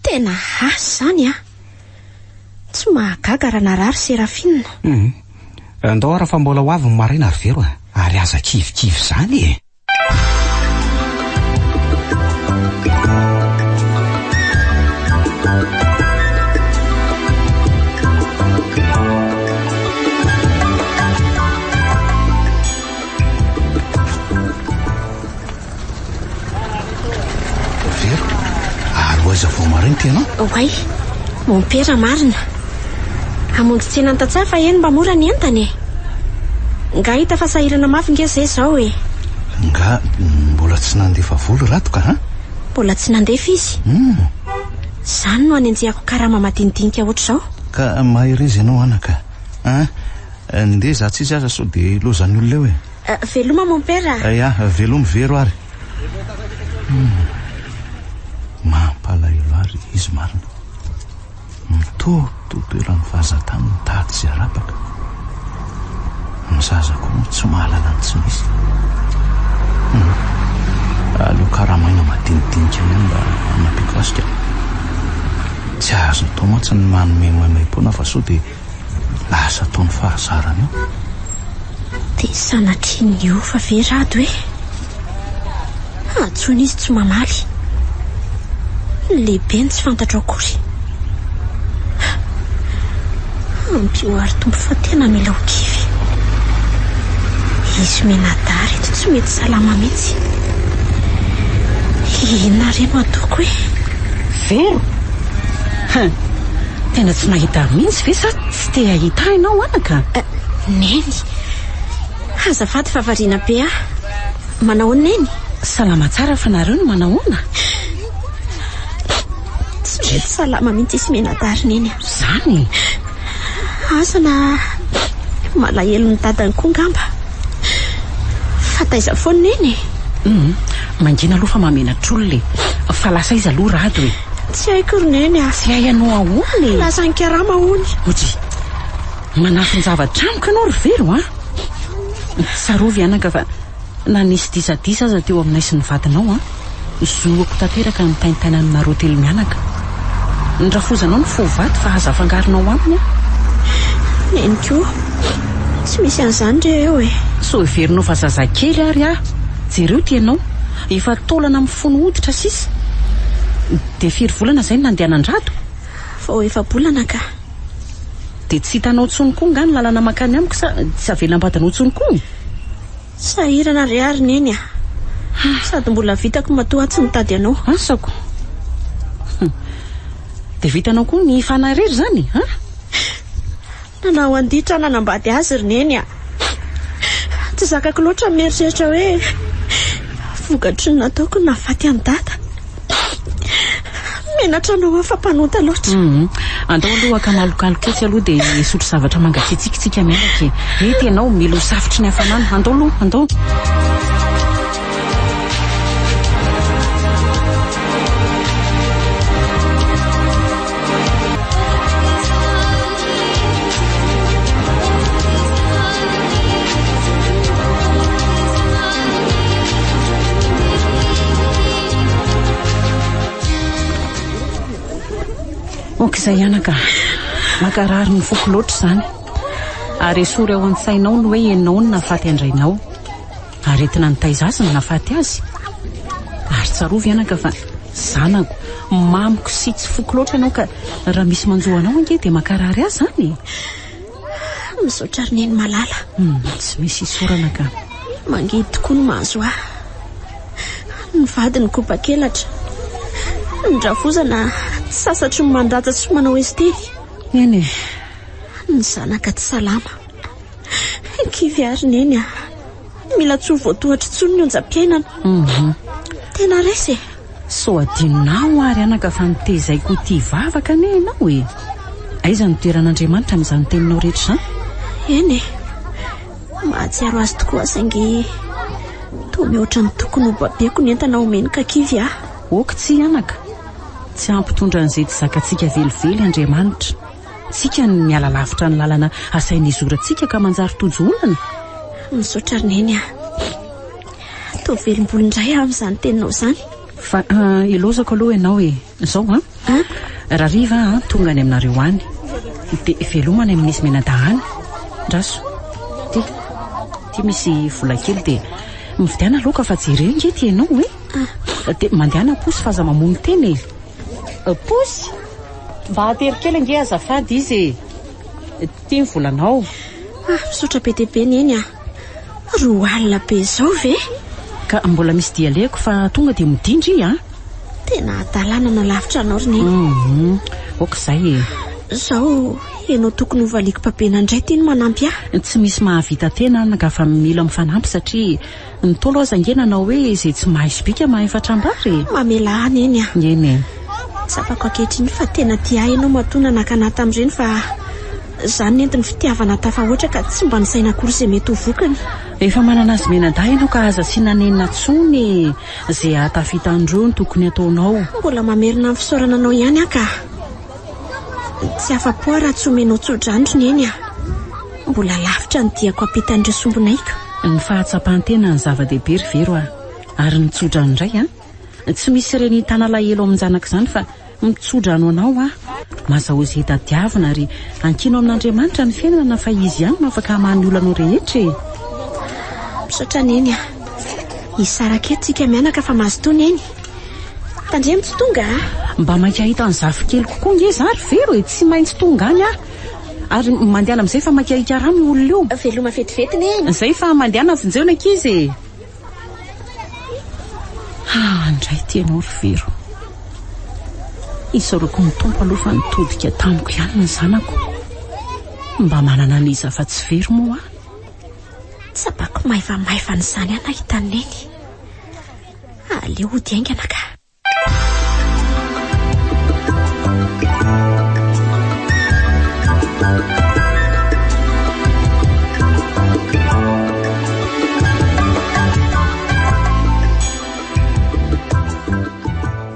tena asy zany tsy mahagaga raha narary Serafina andao ara fa mbola ho avy ny maraina ry vero ary aza kivikivy zany Aiza vao mariny tena oay mopera marina amonjy tsena an-tatsaha fa eny mba mora ny entany nga hita fa sahirana mafy nge zay zao nga mbola tsy nandefa volo rato ka mbola tsy nandefa izy zany no anenjehako karama madinidinika oatra zao ka maherezy ianao anaka nde za tsisy aza so dia lozany olona eo veloma mopera velomy vero ary mampalahelo ary izy marina mitototoerany vazatany mitady sy arapaka ny zazako tsy mahalala ny tsy misy aleo karamaina madinidinika ihany mba anapiko asika tsy azo atao matsy ny manome maimaimpona fa so dia lasa ataony fahazarana io dia sanatriny io fa verado atsony izy tsy mamaly lehibe ny tsy fantatra akory ampio ary tombo fa tena mila hokivy izy menadary eto tsy mety salama mihitsy inona reno ataoko vero tena tsy nahita mihitsy ve sa tsy te ahita ianao anaka neny azafady fahavariana be manao neny salama tsara fa nareo no manahoana tsy mety salama mihitsy isy menadary neny zany asana malahelo ny dadany koa ngamba fataiza foana neny mangina aloha fa mamenatr'olona fa lasa izy aloha rado tsy haiko ry neny tsy hay anao ahoany lasa ny karama hony ozy manafy ny zavatra amiko ianao ry vero sarovy anaka fa na nisy disadisa aza teo aminay sy ny vadinao zoako tanteraka ny taintaina aminareo telo mianaka nyrafozanao ny fovady fa aza afangarinao aminy neny koa tsy misy an'izany reo eo so iverinao fa zazakely ary jereo tianao efa taolana amin'ny fono hoditra sisa dia firy volana zay no nandehanandrato vao efa bolana ka dia tsy hitanao tsony koa nga ny lalana makany amiko sa tsy avelam-batanao tsony koa sahirana ry ary neny Sady mbola vitako matoa tsy mitady anao. Asako. Dia vitanao koa ny fanarery zany, ha? Nanao anditra nanambady azy rineny a. Tsy zakako loatra mieritreritra hoe vokatry ny nataoko nafaty any dada. Menatra anao afa-panota loatra. Andao aloha akamalokalokatsy aloha dia sotro zavatra mangatsiatsiatsika miaraka. Ety ianao milo safitry ny hafanana. Andao aloha, andao. Okizay anaka, makarary ny foko loatra zany. Ary esory ao an-tsainao ny hoe ianao no nafaty andrainao. Ary entina nitaiza azy no nafaty azy. Ary tsarovy anaka fa zanako, mamiko sy tsy foko loatra ianao ka raha misy manjoa anao ange dia makarary azy zany. Misaotra rineny malala. Tsy misy isorana ka. Mangidy tokoa no mahazo ahy. Ny vadiny kopa-kelatra. Ny drafozana sasatry ny mandrata sy manao estely. Eny e. Ny zanaka tsy salama. Kivy ary neny a. Mila tsy ho voatohatry tsony ny onjam-piainana. Tena resy. So adinonao ary anaka fa nitezaiko ty vavaka ne ianao e. Aiza ny toeran'Andriamanitra amin'izany teninao rehetra izany? Eny e. Mahatsiaro azy tokoa saingy toa mihoatra ny tokony ho babeko ny entana omenika kivy ahy. Oka tsy anaka. Tsy ampitondra an'izay tsy zakantsika velively Andriamanitra. Tsika ny miala lavitra ny lalana asain'ny zorantsika ka manjary tojo-olana. Misaotra rineny a. Toa velom-bolindray amin'izany teninao izany. Fa ilozako aloha ianao e. Izao raha riva tonga any aminareo any. Dia velomana amin'izy menadahany. Draso. Ty misy vola kely dia mividiana loka fa jereo ngety ianao e. Dia mandehana posy fa aza mamono teny e. Posy mba atery kely ange azafady izy e. Ty ny volanao. Misaotra be dia be neny a. Roa alina be izao ve? Ka mbola misy dialeko fa tonga dia midindry a. Tena adalana na lavitra anao rineny. Okizay e. Izao ianao tokony ho valiko papena indray ty no manampy ahy. Tsy misy mahavita tena anaka fa mila mifanampy satria ny tolo aza nge nanao hoe izay tsy mahay sibika mahay fatram-bary. Mamela ahy neny a. Eny. Tsapako ankehitriny fa tena tia ianao matona nakanata amin'ireny fa izany nentiny fitiavana tafahoatra ka tsy mba nisaina akory izay mety ho vokany. Efa manana azy menada ianao ka aza sy nanenina tsony izay ahatafitandreo ny tokony ataonao. Mbola mamerina amin'ny fisaorana anao ihany aho ka tsy afa-po raha tsy omenao tsodrandro neny a. Mbola lavitra ny diako ampitan'ireo sombonaiko. Ny fahatsapantena ny zava-dehibe ry vero a. Ary nitsodra indray a. Tsy misy ireny tanalahelo amin'njanaka izany fa mitsodrano anao a. Mazao izay tadiavina ary ankino amin'Andriamanitra ny fiainana fa izy ihany afaka hamahany olana rehetra e. Misaotra neny a. Isaraketo tsika mianaka fa mahazo neny. Tandremo tsy tonga a. Mba mankahita ny zafikely kokoa nge zary vero e. Tsy maintsy tonga any a. Ary mandehana amin'izay fa mankahika rano ny olona io. Veloma vetivety neny. Izay fa mandehana vinjeona ankizy. Andray tianao ry vero. Isaorako ny tompo aloha fa nitodika tamiko ihany ny zanako. Mba manana aniza fa tsy vero moa. Tsapako maivamaivana izany a nahita neny. Aleo ody aingana ka.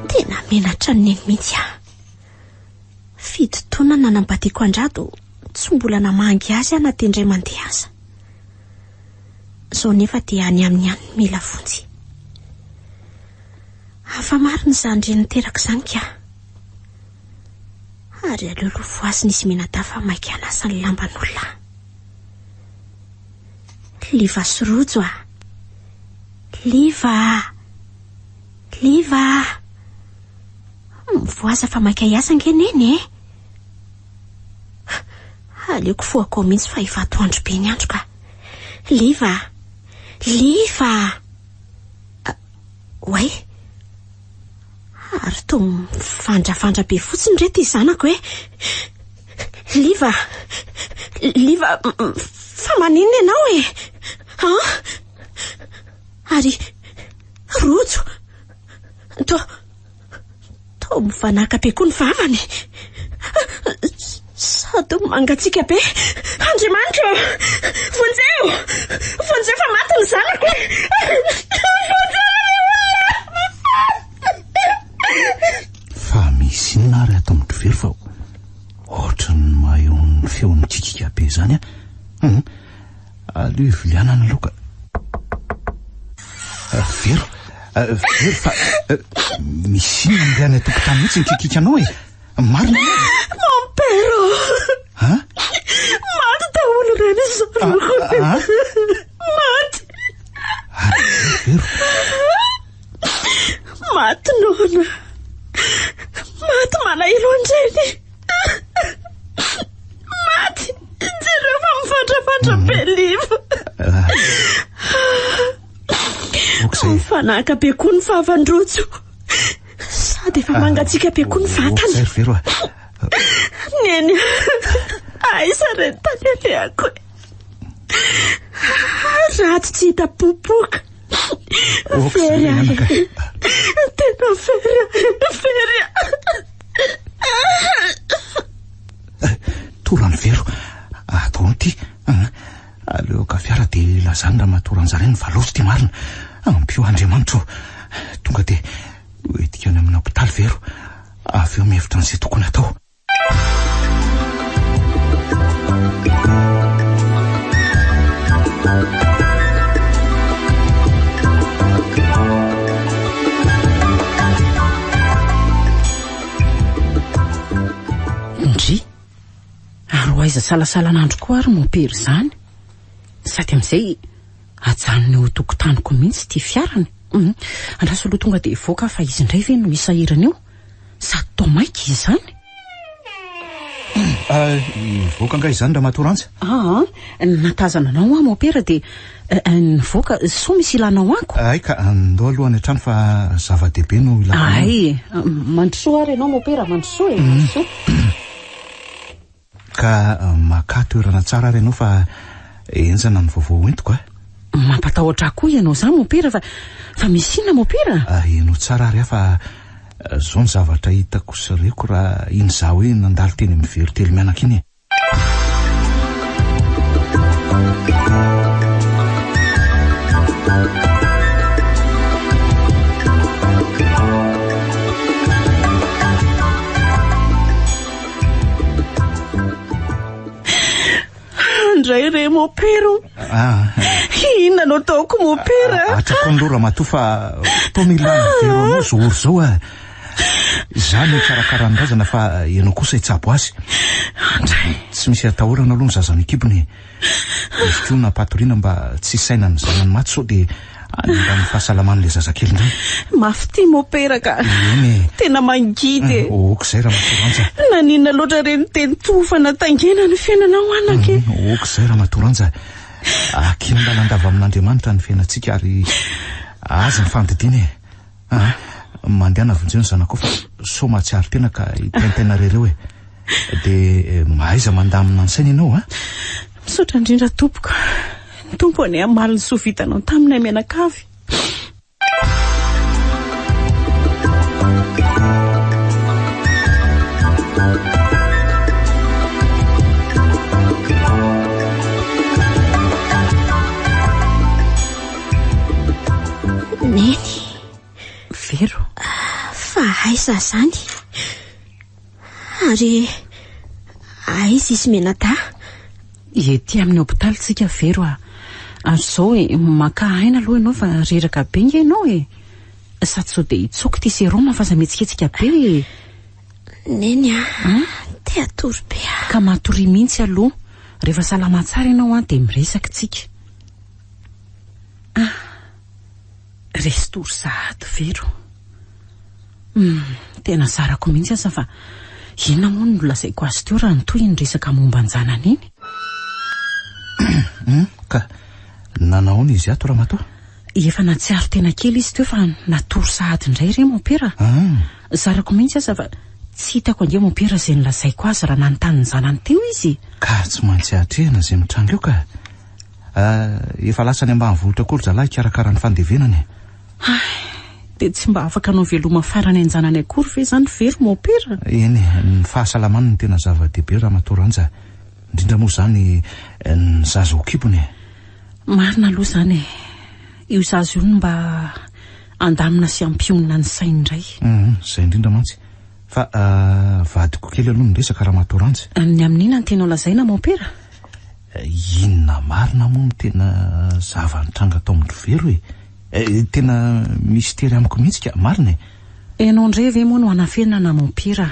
Tena menatra neny mihitsy a. Fitotoana nanambadiako andrado tsy mbola namangy azy a natendray mandeha aza. Zao nefa dia any amin'ny any mila vonjy. Hafa marina izany reny niteraka izany ka. Ary aleolo voazy nisy menadafa maika anasa ny lamban'olona. Liva sy rojo a. Liva. Voaza fa maika iasa nge neny e. Aleoko foako mihitsy fa efa atoandro be ny andro ka. Liva. Oay, ary to mifandrafandra be fotsiny reto izanako hoe Liva fa maninona ianao e? Ary rojo to mivanaka be koa ny vavany. Sady mangatsiaka be. Andriamanitra, vonjeo fa maty ny zanako. Fa misy inona ary ato amin'ny tovero fa ohatrany mahay ny feon'ny kikika be zany aleo iviliana ny loka. Vero fa misy inona ny any tokotany mihitsy ny kikika anao e? Marina Mon père. Maty daholo reny zanako. Maty. Vero. Maty nona. Maty malahelo anjeny. Maty. Jereo fa mifandrafandra be Liva. Mifanaka be koa ny vavandrojo. Sady efa mangatsiaka be koa ny vatany. Vero. Neny. Aiza reny tany aleako. Raty tsy hita popoka. Fery ahy. Tena fery. Torany Vero. Atao ty. Aleo ka fiara dia lazany raha matoran'zareny valosy ty marina. Ampio Andriamanitra. Tonga dia hoetika any amin'ny hopitaly Vero. Avy eo mihevitra an'izay tokony atao. Ndry ary ho aiza salasalan'andro koa ary mopera izany. Sady amin'izay ajanony eo tokotaniko mihitsy ty fiarany. Andraso aloha tonga dia voaka fa izy indray ve no isahirana eo. Sady tao maika izany. Voaka nga izany raha matoranja? Natazana anao aho mopera dia nivoaka so misy ilanao ako. Ay ka andao aloha any an-trano fa zava-dehibe no ilana. Ay, mandrosoa ary ianao mopera, mandrosoa e, mandrosoa. Ka maka toerana tsara ary ianao fa enjana ny vaovao entiko a. Mampatahotra koa ianao zany mopera fa misy inona mopera? Ianao tsara ary fa zao ny zavatra hitako sireko raha iny za hoe nandalo teny amin'ny Vero telo mianaka iny. Andray re mopera. Inona no ataoko mopera? Atrako ny lora matoa fa tao milana Vero anao zory zao a. Zany no karakarahan-drazana fa ianao kosa hitsabo azy. Tsy misy atahorana aloha ny zazany kibony. Izy koa napatoriana mba tsy saina ny zanany maty sao dia animba ny fahasalaman'ilay zazakely indray. Mafy ty mopera ka. Tena mangidy. Okizay raha matoranja. Nanina loatra reny teny tofana tangena ny fiainanao anake. Okizay raha matoranja. Akiny lalandava amin'Andriamanitra ny fiainantsika ary aza ny fandidiny. Mandehana vonjeo ny zanako fa so mahatsiaro tena ka hitaintaina rereo e. Dia mahaiza mandamina ny saina ianao misaotra indrindra tompoko. Tompo any amaly ny soa vitanao taminay mianakavy. Neny Vero. Fa aiza zany? Ary aiza izy menata? Ety amin'ny hopitaly tsika Vero ary zao maka aina aloha ianao fa reraka be nge ianao e. Sady sao dia hitsoky ty seroma fa zametsiketsiky be. Neny te atory be. Ka matory mihitsy aloha. Rehefa salama tsara ianao dia miresaka tsika. Resy tory sahady Vero. Tena zarako mihitsy asa fa inona moa no lazaiko azy teo raha nytoy ny resaka momba ny zanany iny. Ka nanao izy ato raha matoa? efa natsiaro tena kely izy teo fa natory sahady indray re mopera. Zarako mihitsy aza fa tsy hitako ange mopera izay nilazaiko azy raha nanontany ny zanany teo izy. Ka tsy maintsy atrehana izay mitranga eo ka. Efa lasany ambanivohitra kory zalahy karakara ny fandevenany. Dia tsy mba afaka anao veloma farany anjanany akory ve izany very mopera? Eny, ny fahasalamana ny tena zava-dehibe raha matoranja. Indrindra moa izany ny zaza ho kibony. Marina aloha izany io zaza io mba andamina sy ampionina ny sainy indray. Izay indrindra mantsy. Fa vadiko kely aloha ny resaka raha matoranja. Ny amin'ina ny tena lazaina mopera? Inona marina moa ny tena zava-nitranga tao amin'ny vero e. Tena mistery amiko mihitsy ka marina e. Enao indray ve moa no anafenana mopera?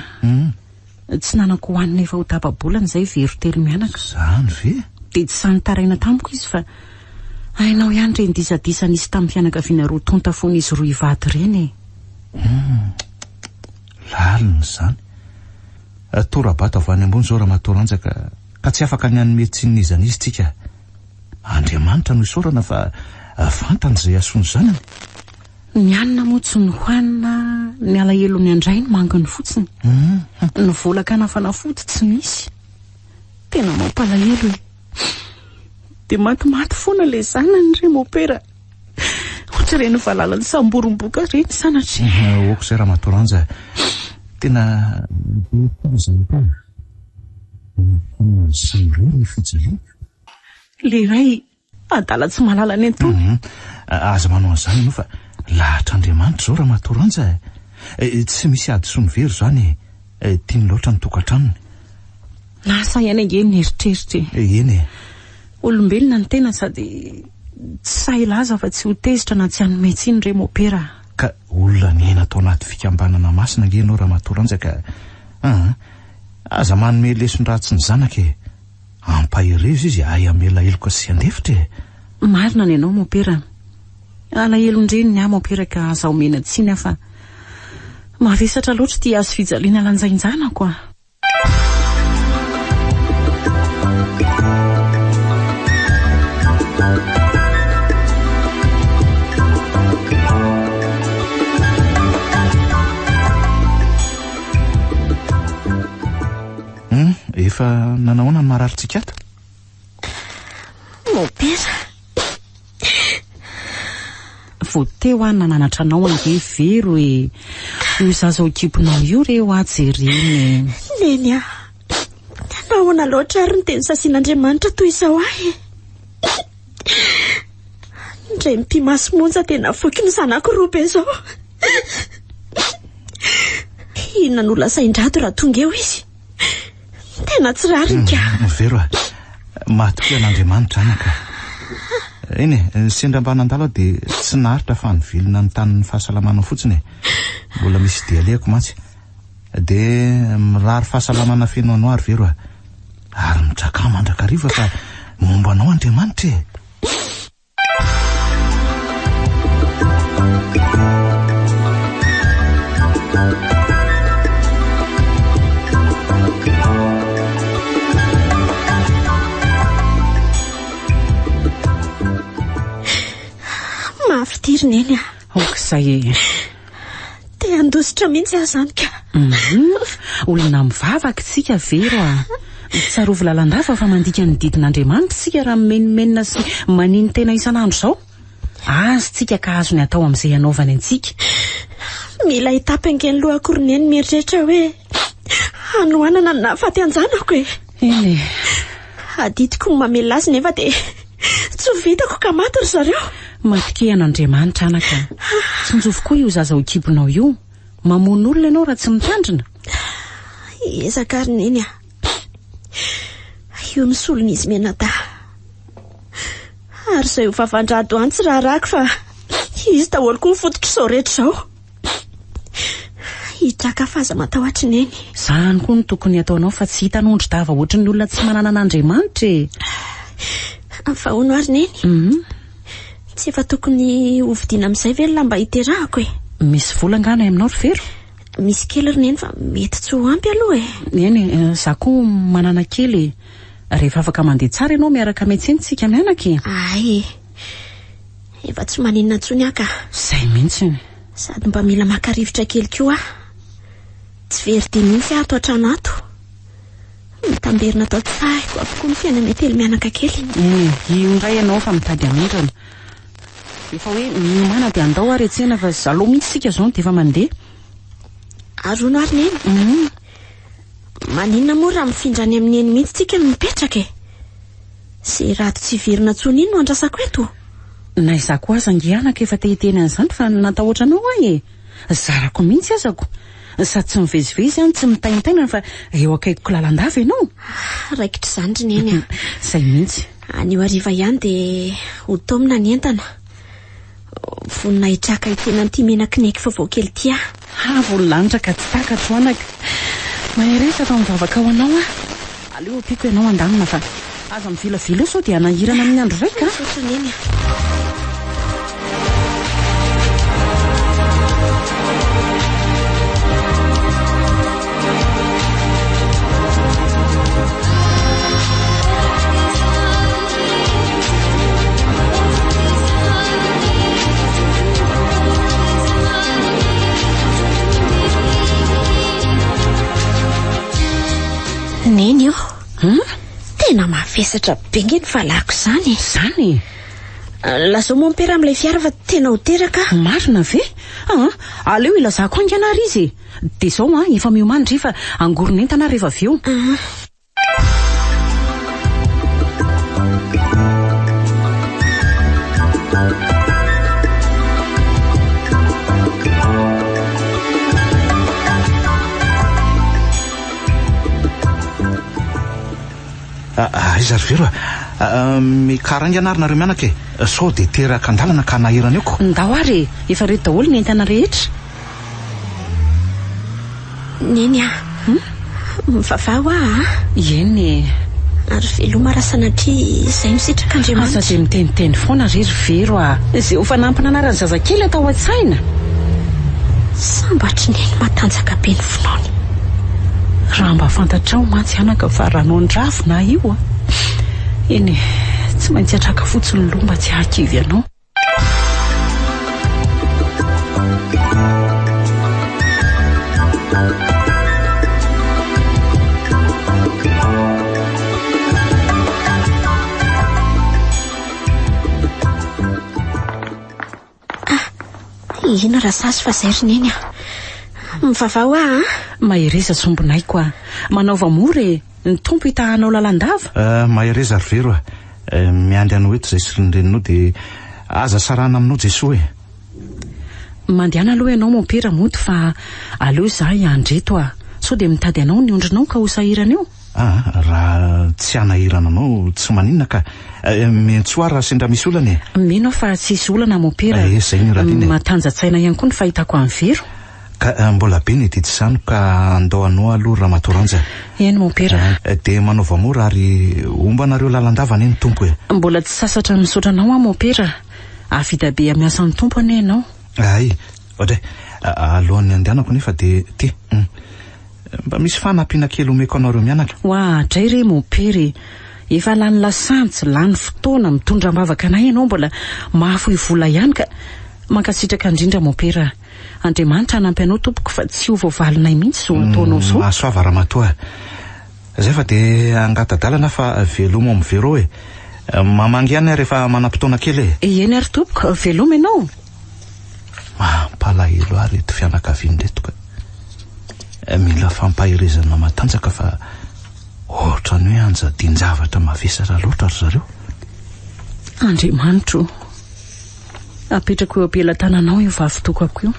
Tsy nanako hoanina efa ho tapa-bolana izay vero telo mianaka. Zany ve? Dia tsy sanitaraina tamiko izy fa hainao ihany re ny disadisa nisy tamin'ny fianakaviana roa tonta foana izy roa hivady ireny e. Lalina izany. Torabata avy any ambony izao raha matoranja ka tsy afaka ny hanome tsinonizana izy tsika. Andriamanitra no isaorana fa fantany izay asony zanany. Ny anina moa tsy ny hoanina, ny alahelo ny andray ny manginy fotsiny. Ny volakana fanafody tsy misy. Tena mampalahelo e. Dia matimaty foana ilay zanany re mopera. Ohatra ireny valalany samborom-boka ireny sanatry. Oako izay raha matoranja. Tena le iray adala tsy malala ny antony. Aza manao an'izany ianao fa lahatr'Andriamanitra izao raha matoranja. Tsy misy ady sy ny very izany. Tiany loatra ny tokantranony. Lasa ihany ange ny eritreritra. Eny e. Olombelona ny tena sady tsy sahilaza fa tsy ho tezitra na tsy hanome tsiny re mopera. Ka olona niaina tao anaty fikambanana masina ange ianao raha matoranja ka aza manome lesony ratsy ny zanaka e. Ampaherezo izy ay amela eloka sy andefitra e. Marina ny ianao mopera. Alahelo indreny ny mopera ka aza omena tsiny fa mavesatra loatra tia azo fijaliana lanjainjanako a. Efa nanahoana ny mararitsika ato? Mopera. Voateo any nananatra anao ange vero e. Io zaza ho kiponao io reo ajereny. Neny a. Nahoana loatra ary ny teny sasian'Andriamanitra toy izao ahy. Indray mpimasy monja tena voky ny zanako roa be izao. Inona no lasain-drato raha tonga eo izy? Tena tsy rariny ka. Vero a. Matokoa an'Andriamanitra anaka. Eny e, sendra mba nandalo dia tsy naharitra fa nivilina ny tanin'ny fahasalamana fotsiny. Mbola misy dia alehako mantsy. Dia mirary fahasalamana feno anao ary vero a. Ary mitraka mandrakariva fa momba anao Andriamanitra e. Mahafitirina eny a. Okizay e. Te handositra mihitsy aho zany ka. Olona mivavaka tsika vero a. Tsarovy lalandava fa mandika ny didin'Andriamanitra tsika raha menimenina sy maniny tena isan'andro izao. Azy tsika ka azo ny atao amin'izay anaovany antsika. Mila hitapy ange ny lohako roneny mieritreritra hoe hanoanana ny nahafaty anjanako e. Eny e. Aditiko ny mamela azy nefa dia tsy ho vitako ka maty ry zareo. Matikehan'Andriamanitra anaka. Tsy njofo koa io zaza ho kiponao io. Mamono olona ianao raha tsy mitandrina. Ezaka ary neny a. Io misolona izy menada. Ary izay ho vavandrado any tsy raha rako fa izy daholo koa mifototro izao rehetra izao. Hitraka faza matahotra neny. Zany koa no tokony ataonao fa tsy hitan'ondry dava ohatry ny olona tsy manana an'Andriamanitra e. Fa hono ary neny. Tsy efa tokony hovidiana amin'izay ve lamba hiterahako e. Misy volangana aminao ry vero? Misy kely ry neny fa mety tsy ho ampy aloha e. Eny, za koa manana kely. Rehefa afaka mandeha tsara ianao miaraka miantsena tsika mianaka e. Ay. efa tsy maninona ntsony aka. Zay mihitsy. Sady mba mila maka-rivotra kely koa. Tsy very mihitsy ato an-trano ato. Mitamberina tao tsahiko avokoa ny fiainana telo mianaka kely. Indray ianao fa mitady amondrana. Efa hoe miomana dia andao ary etsena fa zalo mihitsy sika zao dia efa mandeha. Arono ary neny. Maninona moa raha mifindrany amin'ny eny mihitsy tsika no mipetraka e. Sy rato tsy verina tsony iny no andrasako eto. Na izako aza angianaka efa tehiteny an'izany fa natahotra anao ahy e. Zarako mihitsy azako. Sady tsy mivezivezy any tsy mitaintaina fa eo akaikoko lalandava ianao. Raikitra izany ry neny. Zay mihitsy. Anio hariva ihany dia ho taomina ny entana. Vonina hitraka hitena ty menakineky vaovao kely ty ah. Volanitra ka tsy takatro anaka. Maheresa fa mivavaka ao anao ah. Aleo ampiako ianao andanina fa aza mivilavila sao dia anahirana amin'ny andro raika. Sotra neny. Neny io. Tena mavesatra be nge ny falako izany. Izany? Lazao moa mpera amin'ilay fiara fa tena ho teraka. Marina ve? Aleo ilazako angana ary izy. Dia zao efa miomandry fa angoronentana rehefa avy eo. Izy ry vero mikaranganarina reo mianaka e. Sao dia teraka andalana ka nahirana eoko. Ndao ary efa reto daholo ny entana rehetra. Neny mivavao Eny. Ary veloma raha sanatria izay misitraka Andriamanitra. Asa dia miteniteny foana ry vero izay ho fanampina anarany zazakely atao an-tsaina. Sambatry neny matanjaka be ny fonaony. Raha mba fantatrao mantsy anaka fa ranao ndravo na io eny tsy maintsy atraka fotsiny lomba tsy hakivy ianao. Ina raha sasy fa zay ry neny mivavao Mahereza sombonaiko manaova mory ny tompo hitahanao lalandava. Mahereza ry vero miandy anao eto izay sy rindreninao dia aza sarana aminao Jesoa e. Mandehana aloha ianao mompera moto fa aleo za hiandreto sao dia mitady anao ny ondrinao ka ho sahirana eo. Raha tsy hanahirana anao tsy maninona ka mentsoa raha sendra misy olana e. Mino fa tsisy olana mompera. Zay ny raha tiny. Matanjatsaina ihany koa ny fahitako amin'ny vero. Ka mbola be ny didy izany ka andao anao aloha raha matoranja. Eny mompera. Dia manaova mora ary omba nareo lalandava ane ny tompo e. Mbola tsy sasatra misaotra anao mompera. Avida be amiasa ny tompo ane ianao. Ohatra alohan'ny andehanako nefa dia ty mba misy fanampiana kely omeko anareo mianaka. Dray re mompera efa lany lasantsy lany fotoana mitondra mbavaka anay ianao mbola mahafohy vola ihany ka mankasitraka indrindra mompera. Andriamanitra hanampy anao tompoko fa tsy ho voavalinay mihitsy zao ataonao zao. Mahasoava ramatoa. Zay fa dia angatadalana fa veloma amin'ny vero e. Mamangy ihany rehefa manam-potoana kely e. Eny ary tompoko veloma ianao. Mampalahelo ary reto fianakaviany reto ka mila fampahirezana matanjaka fa ohatra ny hoe anjadian-javatra mavesatra loatra ry zareo. Andriamanitra apetrako eo ampelantananao io vavitokako io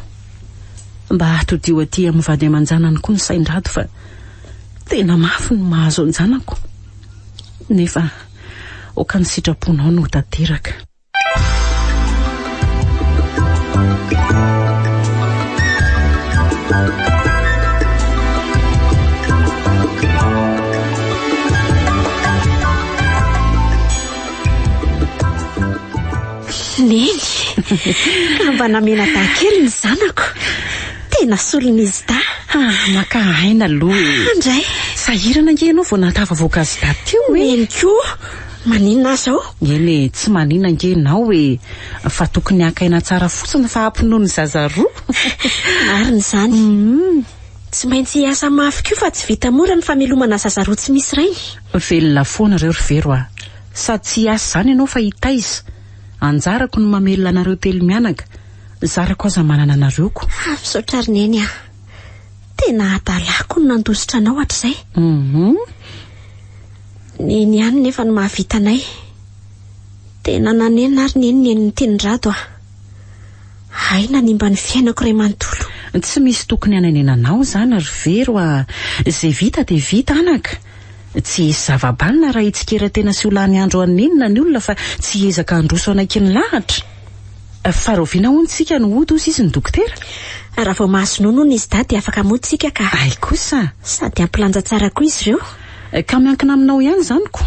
mba hatodio aty amin'ny vady aman-janany koa ny saindrado fa tena mafy ny mahazo anjanako nefa oka ny sitraponao no tanteraka. Neny mba namena tahakely ny zanako. Tena solon'izy ta. Maka aina aloha Andray sahirana nge ianao vao natava voankazo daty io Neny koa Maninona aza ao? eny tsy manina ngenao hoe fa tokony akaina tsara fotsiny fa ampinoany zaza roa. Marina izany. Tsy maintsy asa mafy koa fa tsy vita mora ny famelomana zaza roa tsy misy rainy. Velona foana reo ry Vero a. Sady tsy asa zany ianao fa hitaiza. Anjarako ny mamelona anareo telo mianaka. Zarako aza manana anareoko. Misaotra ry neny a. Tena adalako ny nandositra anao hatr'izay. Neny ihany nefa ny mahavita anay. Tena nanena ary neny ny tenindrado a. Hay nanimba ny fiainako iray manontolo. Tsy misy tokony hanenenanao zany ry Vero a. Zay vita dia vita anaka. Tsy zava-balina raha itsikera tena sy olany andro anenina ny olona fa tsy ezaka androso anaiky ny lahatra. Farovina hono tsika no ody hozy izy ny dokotera. Raha vao mahasonono izy da dia afaka mody tsika ka. Ay kosa. Sady ampilanja tsara koa izy ireo. Ka miankina aminao ihany zany ko.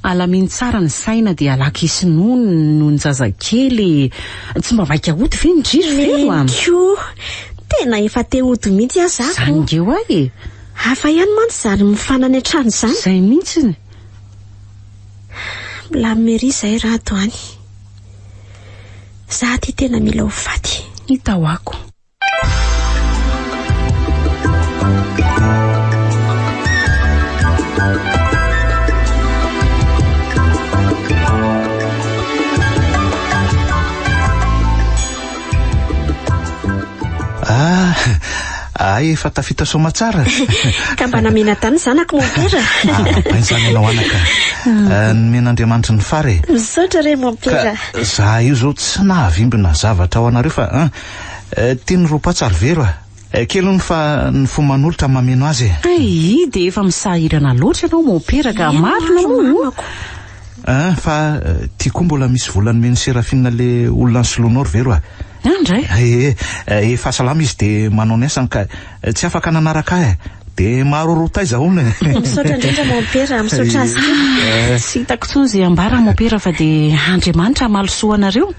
Alaminy tsara ny saina dia alaka isinono noho ny zazakely. Tsy mba vaika ody ve ny driry Vero am. Tena efa te ody mihitsy aza ako. Sangeo ay. Hafa ihany mantsy zany mifanana hatrany zany. Zay mihitsy. Milamary izay raha doany. Za ty tena mila ho faty. Hitao ako. Ay, efa tafita soma tsara. Ka mba namena tany zanako Mompera. Bain'izany ianao anaka. Men'Andriamanitra ny fary. Misaotra re Mompera. Za io zao tsy nahavimbina zavatra ao anareo fa tiany ropatsary Vero a. Kelony fa ny fomanolotra mameno azy. Ay, dia efa misahirana loatra ianao Mompera ka marina moa. Fa tiako mbola misy volany meny Serafina le olona soloanao ry Vero a. Andray. Efa salama izy dia manao ny asany ka tsy afaka nanaraka ahy. Dia maharorotaiza hono. Misaotra indrindra Mompera, misaotra azy. Tsy hitako tsony izay ambara Mompera fa dia Andriamanitra mahalosoa anareo.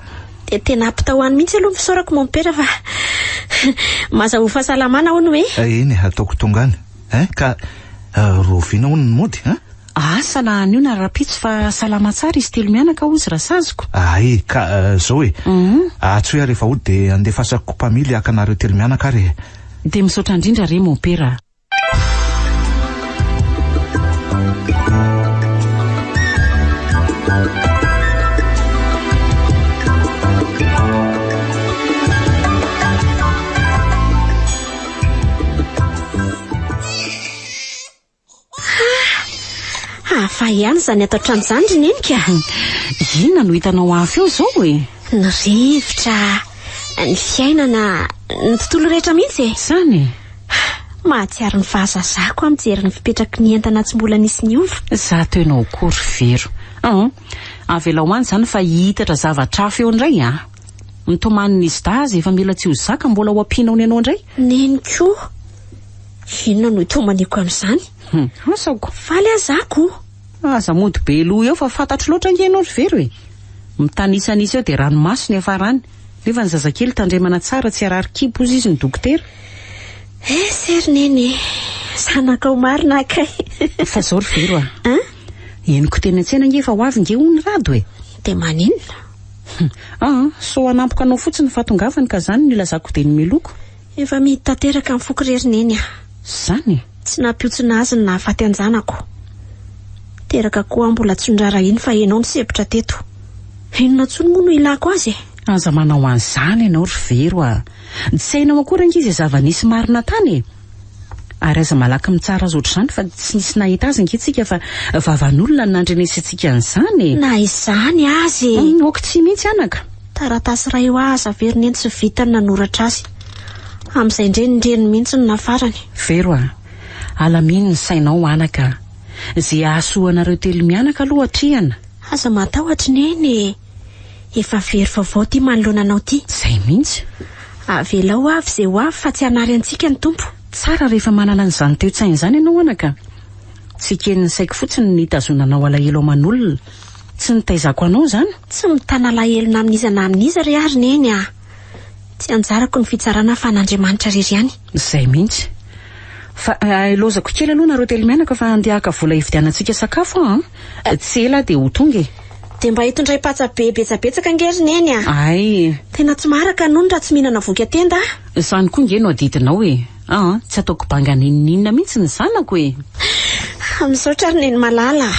Dia tena ampitahoany mihitsy aloha fisaorako Mompera fa mahazaho fahasalamana hono hoe. Eny, ataoko tongany. Ka rovina hono ny mody. Asa na anio na rapitsy fa salama tsara izy telo mianaka hozy raha saziko. Ay, ka zao e. Atsoa rehefa ody dia andefasako mpamily akanareo telo mianaka ary. Dia misaotra indrindra re Mompera. Fa ihany zany ato trano zany ry nenika. Inona no hitanao afo eo zao e? Ny rivotra, ny fiainana, ny tontolo rehetra mihitsy e. Zany? Mahatsiaro ny fahazazako amin'jery ny fipetraky ny entana tsy mbola nisy niova. Za toy ianao kory Vero. Avela hoany zany fa hitatra zavatra hafa eo indray a. Mitomanin'izy da azy efa mila tsy ho zaka mbola ho ampianao ny anao indray. Neny koa. Inona no itomaniko amin'izany? Asako. Faly azako. Aza mody be loha eo fa fantatro loatra ngenao ry Vero e. Mitanisanisa eo dia ranomasina efa rany. Nefa ny zazakely tandremana tsara tsy arary kibo izy ny dokotera. Sery neny. Zanakao marina akay. Fa zao ry Vero a. Eniko teny an-tsena nge efa ho avy nge hono rado e. Dia maninona? So anampoka anao fotsiny fatongavany ka zany ny lazako dia ny miloko. Efa mitateraka amin'ny fokirery neny a. Zany? Tsy nampiotsina azy ny nahafaty anjanako. Teraka koa mbola tsondrara iny fa enao nisepitra teto. Inona tsony moa no ilako azy? Aza manao an'izany ianao ry Vero a. Tsy hainao akory angizy zava-nisy marina tany e. Ary aza malaky mitsara azy ohatr'izany fa tsy nisy nahita azy ngeitsika fa vavan'olona ny nandrenesantsika an'izany. Na izany azy. Ok tsy mihitsy anaka. Taratasy ray ho aza Verineny tsy vitany nanoratra azy. Amin'izay indrenindreny mihitsy ny nafarany. Vero a, alaminy ny sainao anaka. Zay ahasoanareo telo mianaka aloha atrihana. Aza matahotra neny. Efa very vaovao ty manoloana anao ty. Zay mihitsy. Avela ho avy zay ho avy fa tsy hanary antsika ny tompo. Tsara rehefa manana an'izany teo-tsaina izany ianao anaka. Tsy keny ny saiko fotsiny ny hitazonanao alahelo aman'olona. Tsy nitaizako anao zany. Tsy mitana alahelo na amin'iza ry ary neny a. Tsy anjarako ny fitsarana fa n'Andriamanitra rery ihany. Zay mihitsy. fa lozako kely aloha nareo telo-mianaka fa andeaka vola ividianantsika sakafo tsy ela dia ho tonga dia mba hitondray patsa be betsabetsaka ngery neny ay tena tsy maraka nono raha tsy mihinana voky atenda izany koa nge no adidinao tsy ataoko banga ninina mihitsy ny zanako misaotra ary neny malala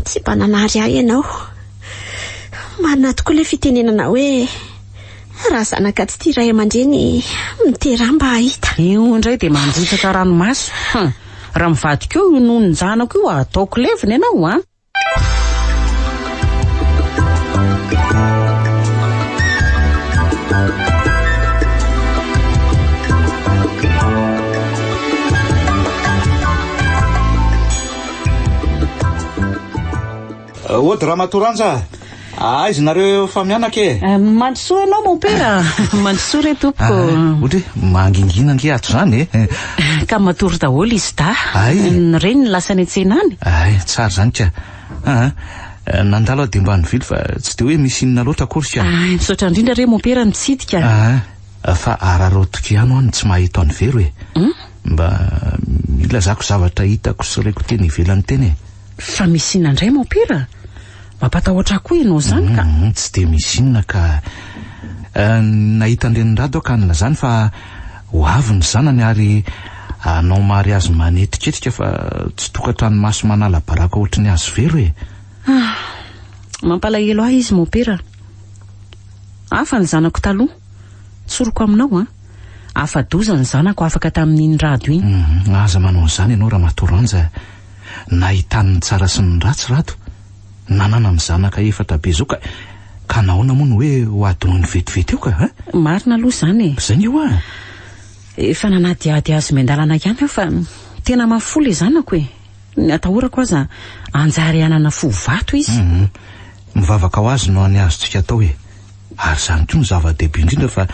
tsy bananary ahy ianao marina tokoa ilay fitenenana hoe raha zanaka tsy tia ray aman-dreny mitera mba hahita io indray dia manjitsaka ranomaso raha mivadika eo noho ny zanako io ataoko levina ianao Ody Ramatoranja, aiza nareo fa mianaka mandrosoa ianao mon père mandrosoa re tompoko ohatra hoe mangingina nge ato zany ka matory daholo izy da Ay. reny ny lasany an-tsena any ay tsara zany ka nandalo aho dia mba nivily fa tsy dia hoe misy inona loatra akory ka misaotra indrindra re mon père mitsidika fa ararotika ihany ho any tsy mahita any very hoe mba ilazako zavatra hitako sy raiko teny ivelany teny fa misy inona indray mon père mampatahotra koa ianao zany ka tsy dia misy inona ka nahita andrenirado ka nylazany fa ho avy ny zanany ary anao mary azy manetriketrika fa tsy tokantrano maso manala baraka ohatra ny azy very mampalahelo ahy izy mon père afa ny zanako taloha tsoroko aminao afa-doza ny zanako afaka tamin'iny rado iny aza manao an'izany ianao Ramatoranja nahitan'ny tsara sy ny ratsy rato nanana ny zanaka efatra be zao ka nahoana moa no hoe ho adonoiny vetivety eo ka marina aloha zany zany io efa nanadiady azy miandalana ihany aho fa tena mafola zanako ny atahorako aza anjary anana fo vato izy mivavaka ho azy no any azotsika atao ary zany koa ny zava-dehibe indrindra fa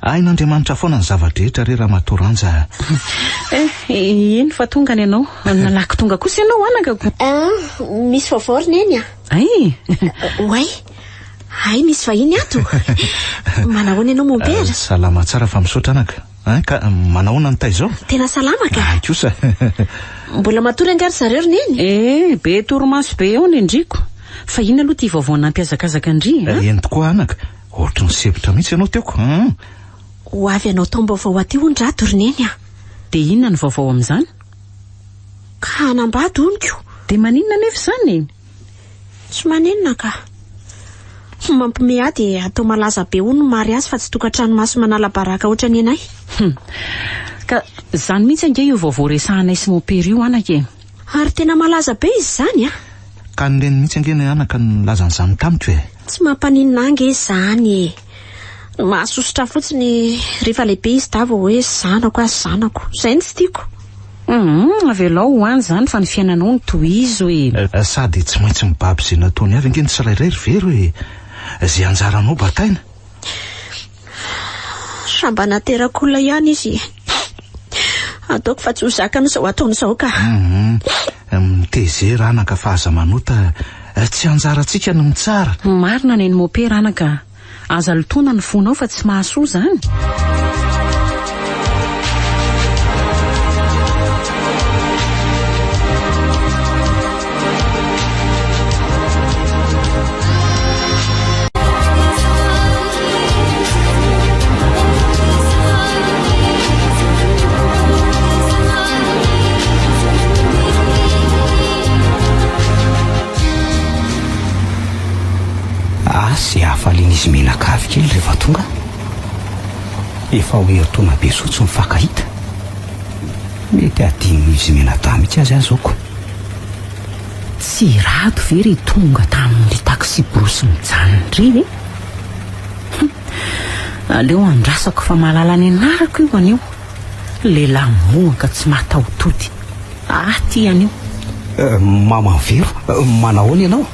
ain'Andriamanitra foana ny zavadrehetra re Ramatoranja iny fa tonga ny ianao nalaky tonga kosa ianao anakako misy vaovao ry neny oay ay misy vahiny ato manahoana ianao mon père salama tsara fa misaotra anaka ka manahoana ny tay zao tena salama ka kosa mbola matory angary zareo ry neny be toromaso be eo ny ndriko fa iny aloha tia vaovao nampiazakazaka ndry eny tokoa anaka ohatra ny sevitra mihitsy ianao teoko ho avy anao taom-baovao aty ho ny rato ry neny dia inona ny vaovao amin'izany ka hanambady oniko dia maninona nefa izany tsy maninona ka mampime ahy dia atao malaza be ho no mary azy fa tsy tokantrano maso manala baraka ohatra ny anay ka zany mihitsy ange io vaovao resahanay sy mon père io anaka ary tena malaza be izy zany ka nireny mihitsy ange ny anaka ny lazan'izany tamiko tsy mampaninona ange zany mahasosotra fotsiny rehefa lehibe izy da vao hoe zanako azy zanako izay ny tsy tiako avelao ho any zany fa ny fiainanao ny tohizo sady tsy maintsy mibaby izay nataony avy ange ny tsirairay ry very hoe izay anjaranao bataina samba naterako olona ihany izy ataoko fa tsy ho zakany izao ataon'izao ka mitezera anaka fa aza manota tsy anjarantsika no mitsara marina neny mon père anaka aza lotona ny fonao fa tsy mahasoa zany zay hafalian'izy menakavy kely rehefa tonga efa hoe otona be so tsy mifankahita mety adinino izy menatà mihitsy azy azoko tsy rado very tonga tamin'ny taxi brosy mijanondry aleo andrasako fa mahalala ny anarako io anio lehilahy mohaka tsy mahataotody ty anio mamavero manahoana ianao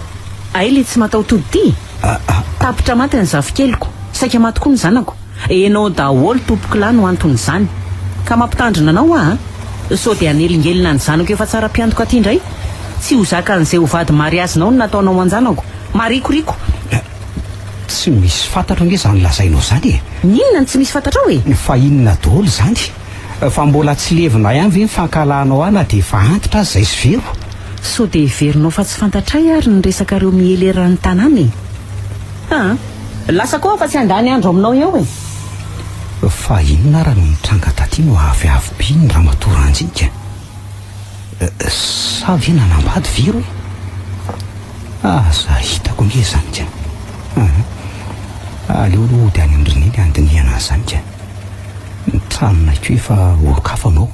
ay le tsy mahataotody ty tapitra maty ny zavikeliko saika maty koa ny zanako enao daholo tompoko lahy no antony zany ka mampitandrina anao sao dia anelingelina ny zanako efa tsara mpiantoka aty indray tsy ho zaka an'izay ho vady mariazinao no nataonao an-janako marikoriko tsy misy fantatro nge zany lazainao zany inona ny tsy misy fantatrao fa inona daholo zany fa mbola tsy levina ihany ve mifankalanao ana dia efa antitra azy izay sy vero. so dia heverinao fa tsy fantatray ary ny resaka ireo mieleran'ny tanàna lasa koa fa tsy andany andro aminao eo fa inona raha no mitranga taty no avy ny ramatoranjika sa ve nanambady vero za hitako nge zany ka aleo aloha dia any andrineny andiniana azy zany ka ny tranonaiko efa okafanao.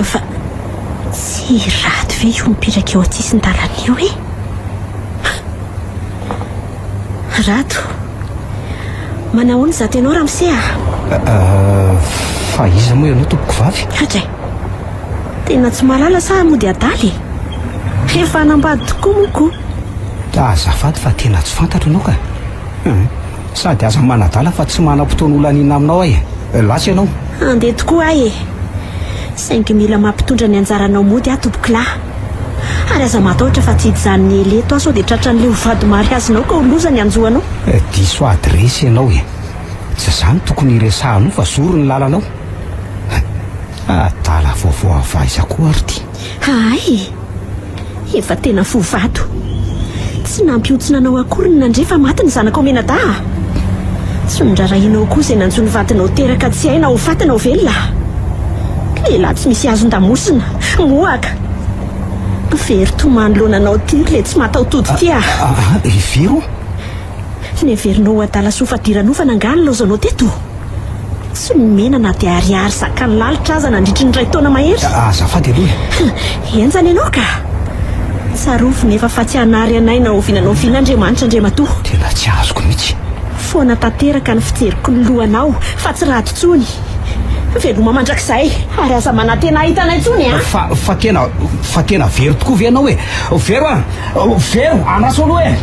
fa tsy raty ve io mipetraka eo atsisy ny dalana eo rato manahoany za tenao raha mise fa iza moa ianao tompoko vavy hatray tena tsy malala sa mody adaly efa hanambady tokoa moko azafady fa tena tsy fantatro ianao ka sady aza manadala fa tsy manam-potoan'olona anina aminao ay lasy ianao andeha tokoa ay saingy mila mampitondra ny anjaranao mody tompoko lahy ary aza matahotra fa tsy hijanony eleto aso dia tratra n'le hovady mary azonao ka holoza ny anjoanao diso adresy ianao tsy zany tokony iresahanao fa zoro ny lalanao adala vaovao avaiza koa ary ty ay efa tena fovato tsy nampiotsina anao akory ny nandrefa maty ny zanaka omena-da tsy nondrarahinao koa izay nanjony vatinao teraka tsy haina ho fatinao velona lehilahy tsy misy azon-damosina mohaka very tomanolonanao tiry le tsy mataotody ty vero ny verinao ho adala sofadiranofa nangany laozanao teto tsy nomenana dia ariary zaka ny lalitra aza nandritry ny ray taona mahery azafady aloha enjany ianao ka tsarovy nefa fa tsy hanary anay na ovinanao vin'andriamanitra andriamatoa tena tsy azoko mihitsy foana tanteraka ny fijeriko ny lohanao fa tsy raha totsony veloma mandrakizay ary aza manatena hitanay tsony fa tena vero tokoa ve anao vero vero anaso aloha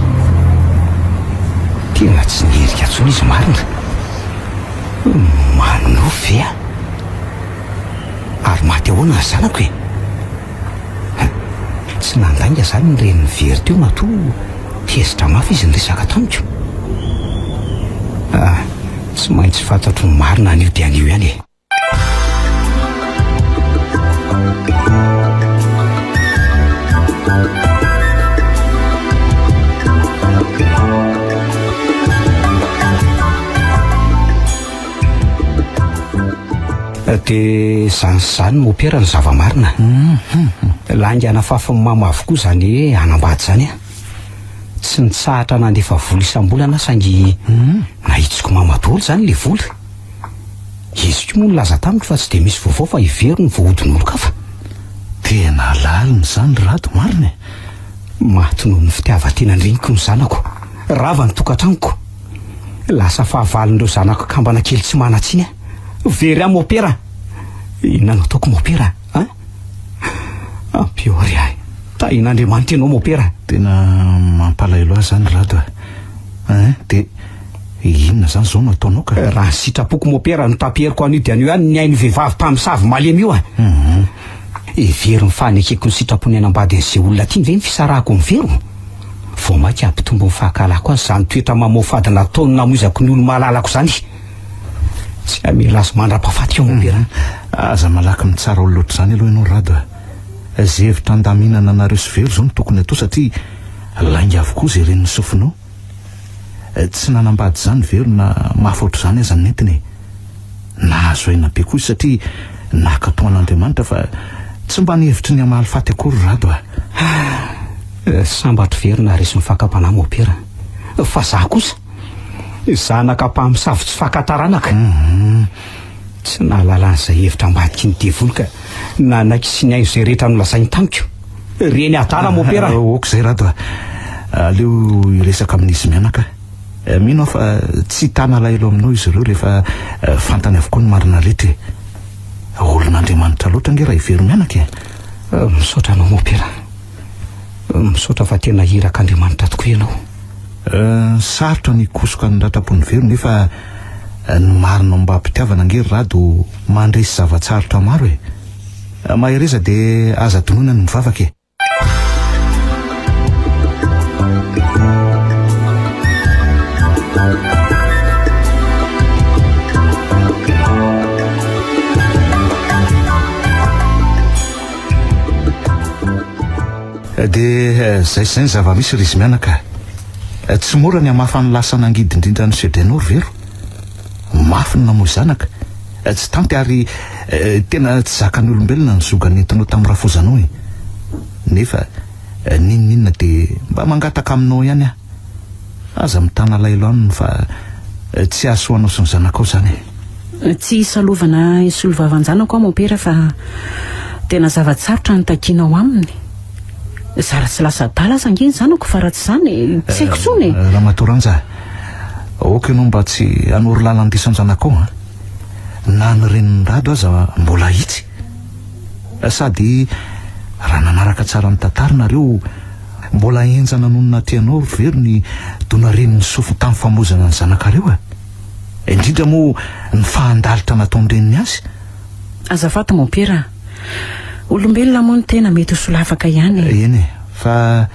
tena tsy nierika tsony izy marina manofy ary maty ahoana ny zanako tsy nandainga zany ny reniny very teo na to tezitra mafy izy ny resaka tamiko tsy maintsy fantatro ny marina anio dia anio ihany dia zany mopera ny zava-marina langana fafiny mama avokoa zany hoe hanambady zany tsy nitsahatra nandefa vola isam-bolana saingy nahitsiko mamadolo zany le vola izy ko moa nolaza tamiko fa tsy dia misy vaovao fa ivero ny voahodin'olo kafa tena laliny zany rato marina maty noho ny fitiavatena ny reniko ny zanako rava ny tokantranoko lasa fahavalindreo zanako kambana kely tsy manatsiny very a mopera inona no ataoko mopera ampiory ahy tain'andriamanitra ianao mopera tena mampalahelo azy zany rato dia inona zany zao no ataonao ka raha ny sitrapoko mopera no tapieriko anio dia anio ihany ny hainy vehivavy mpamosavy malemy io very mifanekeko ny sitrapony anambady an'izay olona ty ve ny fisarahako ny vero vao mainka ampitombo ny fahakalako azy zany toetra mamofady nataony namozako ny olo mahalalako zany tsy amela azy mandra-pahafaty eo mopera aza malaky mitsara olo loatra zany aloha ianao rado zay hevitra andaminana anareo sy velo zao no tokony atao satria lainga avokoa zay reniny sofinao tsy nanambady zany velo na mahafaotro zany aza ny nentiny nahazo aina be koa izy satria nakatao an'andriamanitra fa tsy mba nihevitry ny amaly faty akory rado sambatro vero na resy mifakapanahy mopera fa za kosa zanaka mpamosavy tsy fakataranaka tsy nahalalan'izay hevitra ambadiky ny devoloka nanaiky sy ny aizo zay rehetra nolazainy tamiko reny adala mopera oko zay rato aleo iresaka amin'izy mianaka mino aho fa tsy tana lahelo aminao izy ireo rehefa fantany avokoa ny marina letra olon'andriamanitra loatra nge raha ivero mianaka misaotra anao mopera misaotra fa tena hirak'andriamanitra tokoa ianao sarotra ny kosoka ny ratrapony vero nefa ny marina mba mpitiavana angery rado mandresy zavatsarotra maro mahereza dia aza donona ny mivavaka dia zay ny zava-misy rizy mianaka tsy mora ny amafany lasana angidindrindra ny sedrenor vero mafy ny namoy zanaka tsy tanty ary tena tsy zakany olombelona ny zoganentinao tamin'ny rafozanao nefa ninninona dia mba mangataka aminao ihany aza mitana lailoanony fa tsy asoanao sy ny zanakao zany tsy salovana isolovavanjanako mon père fa tena zavatsarotra ny takianao aminy zara tsy lasa dala sangeny zanako fa raha tsy zany tsy haiko tsony raha matoranja oka ianao mba tsy anory lalandisany zanakao na ny reniny rado aza mbola hitsy sady raha nanaraka tsara ny tantarinareo mbola enjana nonona tianao vero ny dona reniny sofo tamin'ny famozana ny zanakareo indrindra moa ny fahandalitra nataony reniny azy azafata mon père olombelona moa ny tena mety ho solavaka ihany eny fa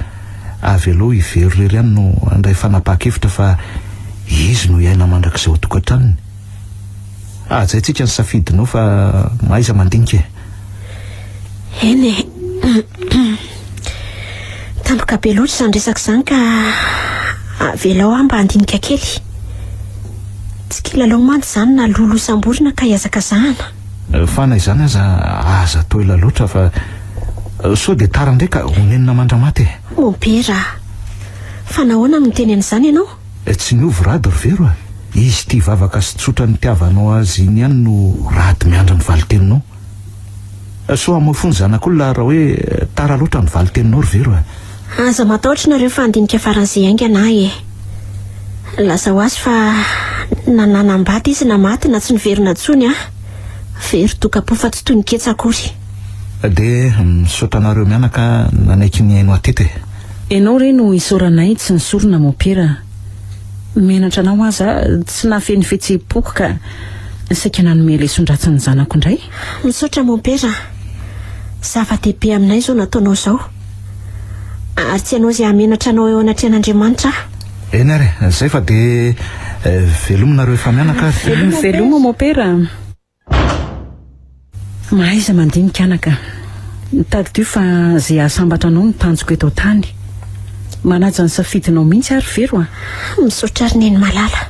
avy aloha ivero rery ihany no andray fanapa-kevitra fa izy no iaina mandrak'izay ho tokantranony zay tsika ny safidinao fa maiza mandinika eny tampoka be loatra izany resaka izany ka avelao mba handinika kely tsy kilalao manty izany na lolo samborina ka hiazaka zahana fa na izany aza toela loatra fa so dia tara ndraika honenina mandramaty mon père fa nahoana no miteny an'izany ianao tsy niovy rady rivero izy tia vavaka sy tsotra ny tiavanao azy iny ihany no rady miandra ny valiteninao so amafony zanak'olona raha hoe tara loatra ny valiteninao rivero aza matahotra nareo fa handinika faran'izay aingana lasa ho azy fa nananambady izy na maty na tsy niverina tsony very tokapo fa tsy toy ny ketsa akory dia misaotra anareo mianaka nanaiky ny aino atety ianao re no isoranay tsy nisorona mon père menatra anao aza tsy nafeny fihetsem-poko ka saika nanome lesondratsiny zanako indray misaotra mon père zava-dehibe aminay zao nataonao zao ary tsy ianao izay hamenatra anao eo anatrehan'Andriamanitra eny ary zay fa dia velominareo efa mianaka veloma mon père mahaiza mandinika anaka tady fa zay ahasambatra anao ny tanjoko eto tany manaja ny safidinao mihitsy ary vero misaotra ary neny malala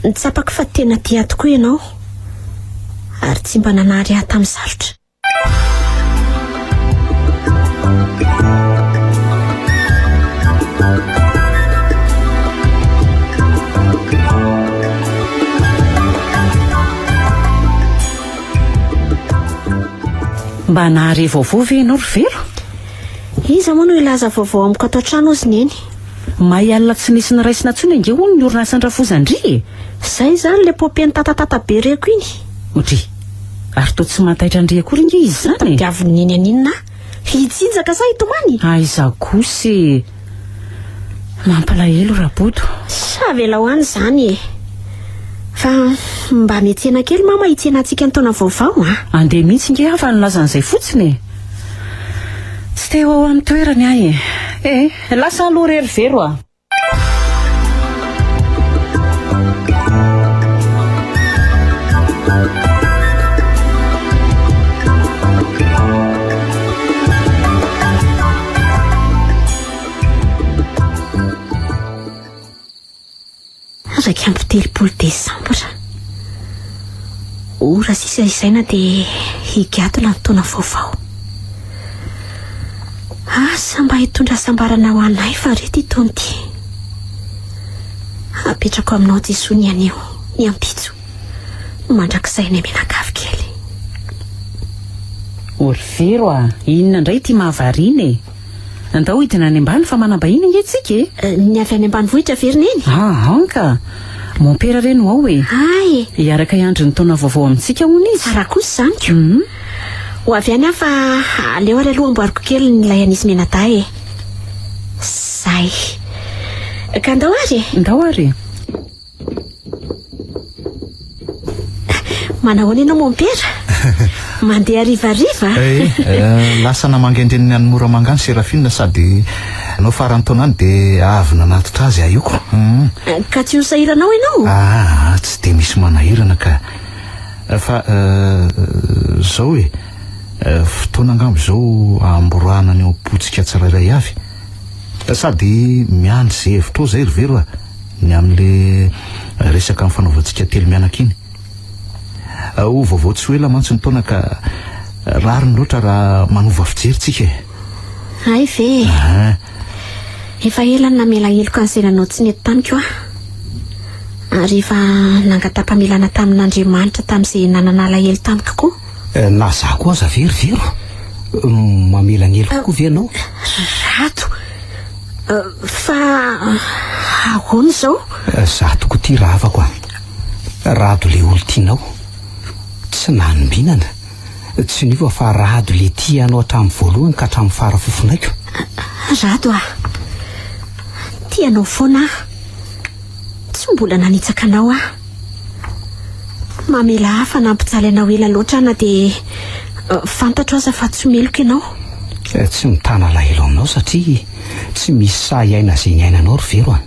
nitsapako fa tena dia tokoa ianao ary tsy mba nanary ahy tamin'ny sarotra mba nahare vaovao ve ianao rivero iza moa no ilaza vaovao amiko ato an-trano ozy neny mahay alina tsy nisy ny raisina ntsony ange hono ny orinasan-drafozandry zay zany le popiany tatatata be reko iny otry ary to tsy mahataitra andry akory inge izy zany diavony neny aninona hitsinjaka sa hitomany aiza kosy mampalahelo raboto sa vela ho any zany fa mba metsena kely mama hitsena antsika ny taona vaovao andeha mihitsy inge afa nolazan'izay fotsiny tsy te ho amin'ny toerany ahy lasa aloha rery vero raiky amby 3 desambra ora sisa isaina dia higatona ny taona vaovao asa mba hitondra sambarana ho anay fa rety itonty apetrako aminao Jesoa ny anio ny ampitso mandrakizay ny menakavy kely ory vero inona indray ty mahavariny andao hidina any ambany fa manambahiny inge tsika ny avy any ambany vohitra verineny anka mon père reny ao ay hiaraka iandry ny taona vaovao amintsika hono izy raha kosa zaniko ho avy any afa aleo ary aloha amboariko kely nylay anisy menatay zay ka ndao ary ndao ary Manao ianao mompera mandeha rivariva lasa namangendreniny any Moramanga any Serafina sady anao farany taona any dia avy nanatitra azy aioko ka tsy ho sahiranao ianao tsy dia misy manahirana ka fa zao fotoana angambo zao amborana ny potsika tsirairay avy sady miandry zay hevitra zay ry vero ny amin'le resaka amin'ny fanaovantsika telo mianaka iny ho vaovao tsy hoela mantsy ny taona ka rariny loatra raha manova fijeritsika ay ve efa ela ny namelaheloko an'izay tsy nety tamiko ary efa nangatapamilana tamin'Andriamanitra tamin'izay nananala hely tamiko koa na za koa aza verovero mamela ny heloko koa ve anao rato fa ahoana zao za toko ty raha afako rado le olo tianao tsy nanombinana tsy niva fa rado le tia anao hatramin'ny voalohany ka hatramin'ny farafofonaiko rado tianao foana tsy mbola nanitsaka anao mamela hafa nampijaly anao ela loatra na dia fantatro aza fa tsy meloko ianao tsy mitana lahelo aminao satria tsy misy sa iaina zay ny ainanao ry vero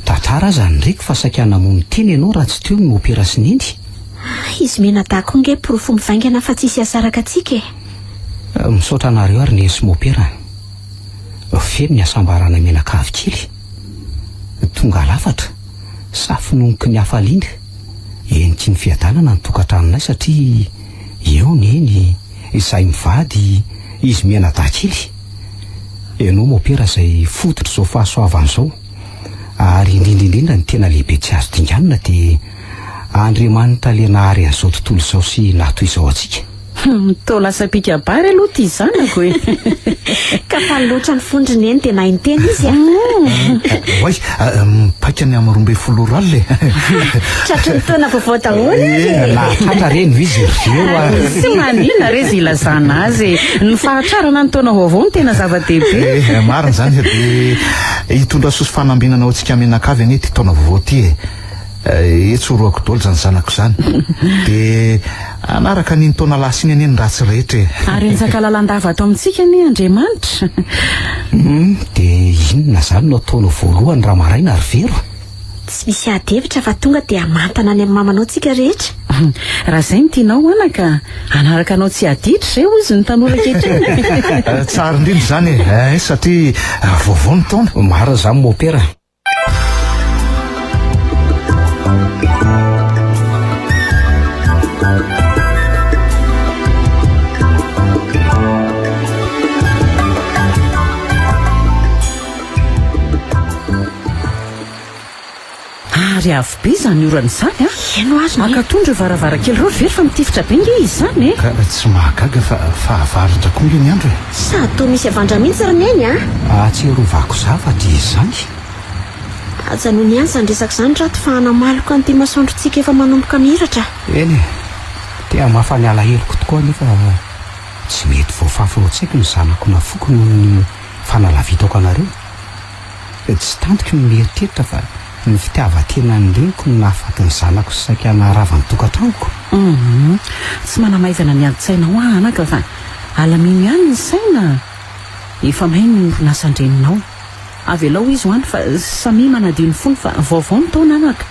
da tsara aza ny reko fa saika namono teny ianao raha tsy teo ny opera sinendy izy mena dako nge porofo mivaingana fa tsisy asaraka atsika misaotra anareo ary ny esy mopera feno ny asambarana menakavy kely tonga lafatra safinonoko ny hafalindra eniky ny fiadanana ny tokantranonay satria eo ny eny izay mivady izy mianadakely ianao mopera izay fototra zao fahasoavan'izao ary indrindraindrindra ny tena lehibe tsy azo dinganina dia Andriamanitra le nahary an'izao tontolo izao sy natoy izao atsika to lasa pika bary aloha ty zanako ka fa loatra ny fondriny eny dia nahay ny teny izy oay mipaika ny amin'ny 12 alina tratry ny taona vaovao daholo nahatratra reny izy reo sy manina re zay ilazana azy ny fahatrarana ny taona vaovao ny tena zava-dehibe marina zany dia hitondra sosy fanambinana ao antsika menakavy any ty taona vaovao ty etsoroako dolo zany zanako zany dia anaraka niny taona lasiny any ny ratsy rehetra ary nysaka lalandava ato amintsika ny Andriamanitra dia inona zany no ataonao voalohany raha maraina ary vero tsy misy adevitra fa tonga dia amantana any amin'ny mamanao tsika rehetra raha zay ntianao anaka anaraka anao tsy aditra zay ozy ny tanora kehitriny tsara indrindra zany satria vaovao ny taona mara zany mopera ary avy be zany oran'izany eno azy akatondra varavarankely reo very fa mitifitra be nge izy zany ka tsy mahagaga fa avaritra koa nge ny andro sady toa misy avandra mihitsy ramiany atserovako za fa dia izy zany aja noho ny any zany resaka zany rato fa hanamaloko an'ity masoandrotsika efa manomboka mihiratra eny dia mahafany alaheloko tokoa nefa tsy mety voafafa oatsaiko ny zanako nafoko noho ny fanalavitako anareo tsy tantiko ny mieritreritra fa ny fitiavatena ny reniko no nahafaty ny zanako sy saika naharavany tokantranoko tsy manamaivana ny adi-tsainao anaka fa alamino ihany ny saina efa mahay ny orinasandreninao avy alao izy hoany fa samy manadio ny fony fa vaovao ny taona anaka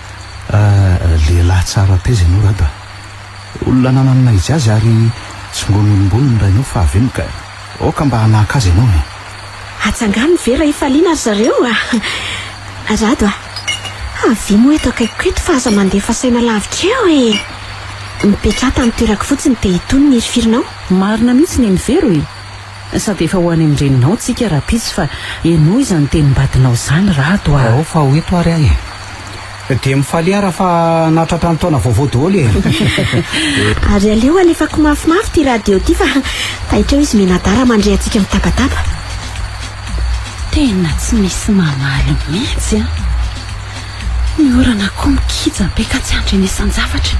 lehilahy tsara teza ianao rada olona nananina izy azy ary tsy mbonolombolo ny rainao fa avy eny ka oka mba hanahaka azy ianao atsangano vera ifaliana ry zareo rado avy moa eto akaiko eto fa aza mandefa saina lavitra eo mipetrata ny toerako fotsiny dia hitony ny herifirinao marina mihitsy ny mivero sady efa ho any amin'reninao tsika rahapisy fa ianao izany teny-badinao zany rado ao fa ho eto ary ahy dia mifaliara fa natratra ny taona vaovao daholo ary aleo alefako mafimafy ty radio ty fa tahitra eo izy menadara mandray antsika mitabataba tena tsy misy mamaly mihitsy ny orana koa mikija be ka tsy andry nisan-javatra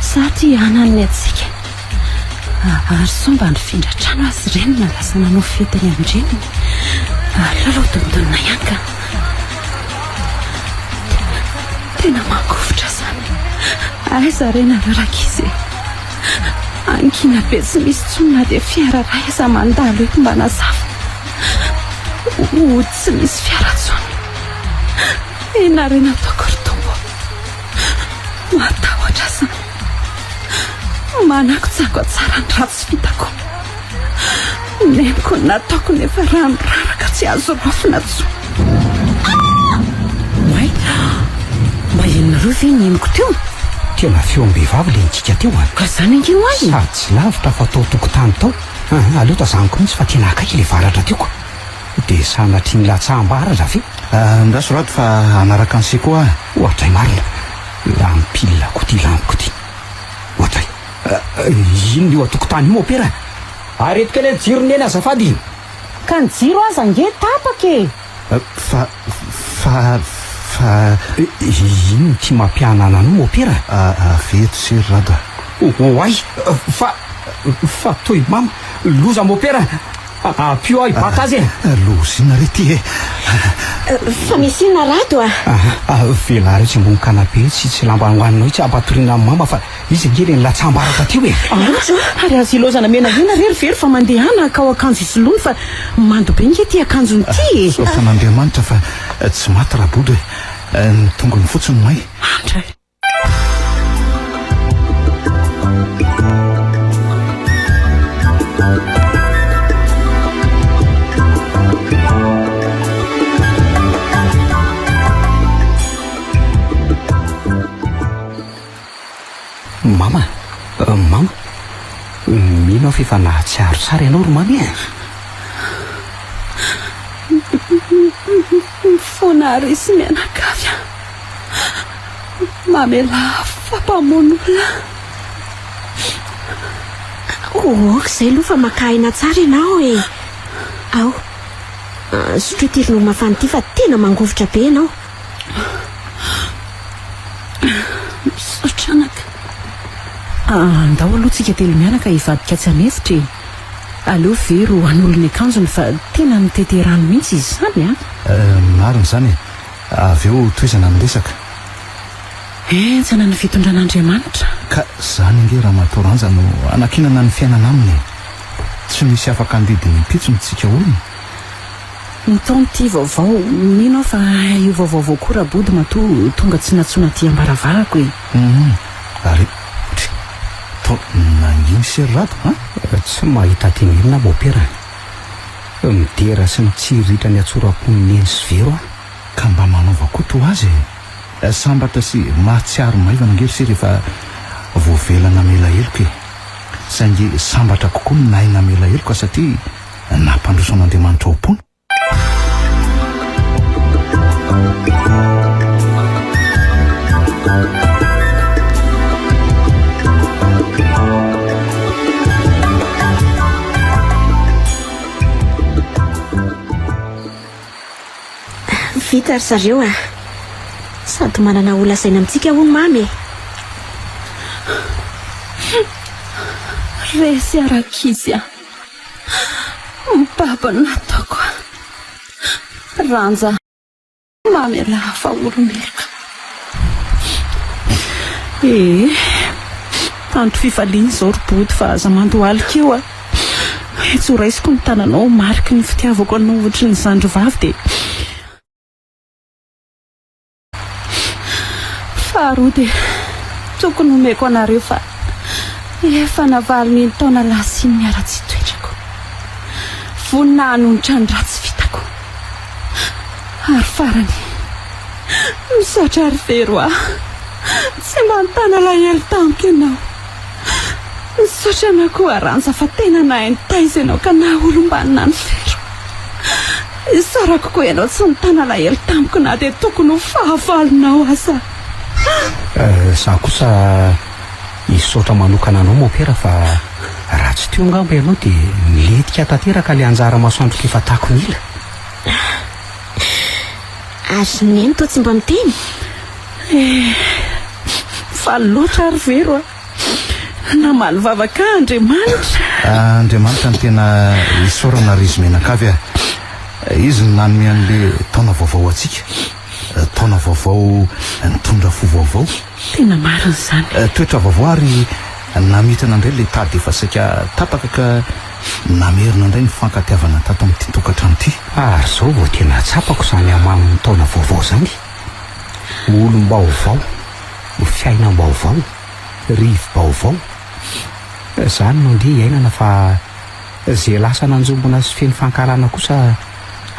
sady anany atsika ary somba ny findratrano azy ireny na lasa nanao fetiny amindreniny lalao dondonina ihany ka tena mangofotra zany aiza renareo rakizy ankina be tsy misy tsonona dia fiara raiza mandalo eto mba nazafa tsy misy fiara tsony enarena ataoko ry tombo matahotra zany manako tsako tsara ny ratsy vitako neniko nataoko nefa raha miraraka tsy azo rafina tso may mba enonareo ve neniko teo tena feom-behivavy le nitsika teo a ka zany angeo azy sady tsy lavitra fa tao tokotany tao aleo tazaniko mihitsy fa tena akaiky le varatra teoko dia sanatry ny latsaham-baratra ve ndasorado fa anaraka an'sy koa ohatray marina lampilina koty lampiko ty ohatray ino io atokotany io opera aretika ilay jirony eny azafady ka ny jiro aza nge tapaka ino ty mampianana no opera veto sery rado oay fa toy mama loza mopera apio ay baka azy lozina re ty fa misy ina rado velary tsy ambony kanabe tsy lamba hoaninao itsy ampatoriana amin'ny mama fa izy ngely ny latsambaraka tyo e ary azy ilozana mena vena reryvery fa mandehana ka ao akanjo isolony fa mando be nge ty akanjony ty e sofan'Andriamanitra fa tsy maty rabody ny tongony fotsiny may andray mama mino aho fefa nahatsiaro tsara ianao ro mamy e fona rysy mianakavy mamela fampamonolona ok zay aloha fa makaina tsara ianao e ao sotrotirinao mafany ty fa tena mangovotra be ianao misotranaka ndao aloha tsika telo mianaka hivadika tsy anefitra e aleo vero an'olony akanjony fa tena mitete rano mihitsy izy zany marina zany avy eo toizana miresaka tsy anana fitondran'Andriamanitra ka zany nge raha matoranja no anakinana ny fiainana aminy tsy misy afaka andidiny mpitsony tsika olona ny taony ty vaovao mino aho fa io vaovaovao koa raha body matoa tonga tsy natsona ty ambaravarako e ary to nanginy sery rado tsy mahita tenirina mopera midera sy mitsiriritra ny atsoram-poniny eny sy vero ka mba manaova koa to azy sambatra sy mahatsiaro maivana ngery se rehefa voavelana mela eloko e saingy sambatra kokoa ny naina mela eloko satria nampandrosan'Andriamanitra ao am-pony vita ry zareo sady manana ola saina amintsika hono mamy resy arakizy mibaba nataoko ranja mamela hafa olomeloko tandro fifaliana zao ry body fa aza mandohalika eo tsy ho raisiko ny tananao mariky ny fitiavako anao ohatry ny zandro vavy dia faharoa dia tokony omeko anareo fa efa navaliny ny taona lasiny miara-tsy toetrako vonina hanonitra ny ratsy vitako ary farany misaotra ary vero tsy manontana lahelo tamiko ianao misaotra anao koa aranja fa tena nahainy taiza ianao ka naholombanina ny vero isarako koa ianao tsy nitana lahelo tamiko na dia tokony ho fahavalonao asa za kosa isotra manokana anao mopera fa raha tsy teo ngamba ianao dia miletika tanteraka le anjara masoandroka efa tako ny ila azy neny to tsy mba miteny fa loatra ary vero namaly vavaka Andriamanitra ny tena isorana rizy menakavy izy nanome an'le taona vaovao atsika taona vaovao nitondra fo vaovao tena marina izany. Toetra vavoary namitana indray le tady efa saika tapaka ka namerina indray ny fankatiavana tato amin'ity tokantrano ity. Ary zao vao tena tsapako izany amin'ny taona vaovao zany. Olom-baovao, fiainam-baovao, rivo-baovao. Izany no ndeha iainana fa izay lasa nanjombona sy feno fankarana kosa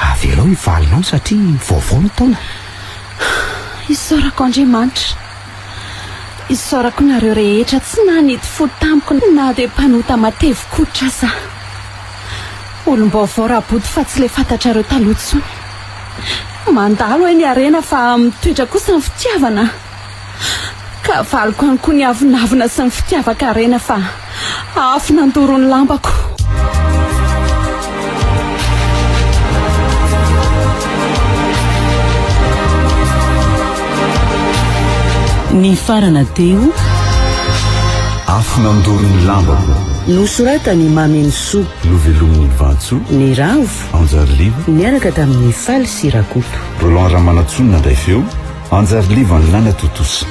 avelao hivalinao satria vaovao ny taona. Isaorako Andriamanitra, isaorako nareo rehetra tsy nanety fo tamiko na dia mpanota matevi-koditra aza. Olom-baovao rabody fa tsy le fantatrareo taloha tsony. Mandalo ny arena fa mitoetra kosa ny fitiavana. Ka valiko any koa ny avinavina sy ny fitiavaka arena fa afy nandoro ny lambako. Ny farana teo afy nandoro ny lambako nosoratany Mameno Soa, novelomin'ny Vantsoa, ny Ravo, Anjariliva, niaraka tamin'ny Faly sy Rakoto. Roland Ramanatsonina ndray feo, Anjariliva ny Nana Totosa.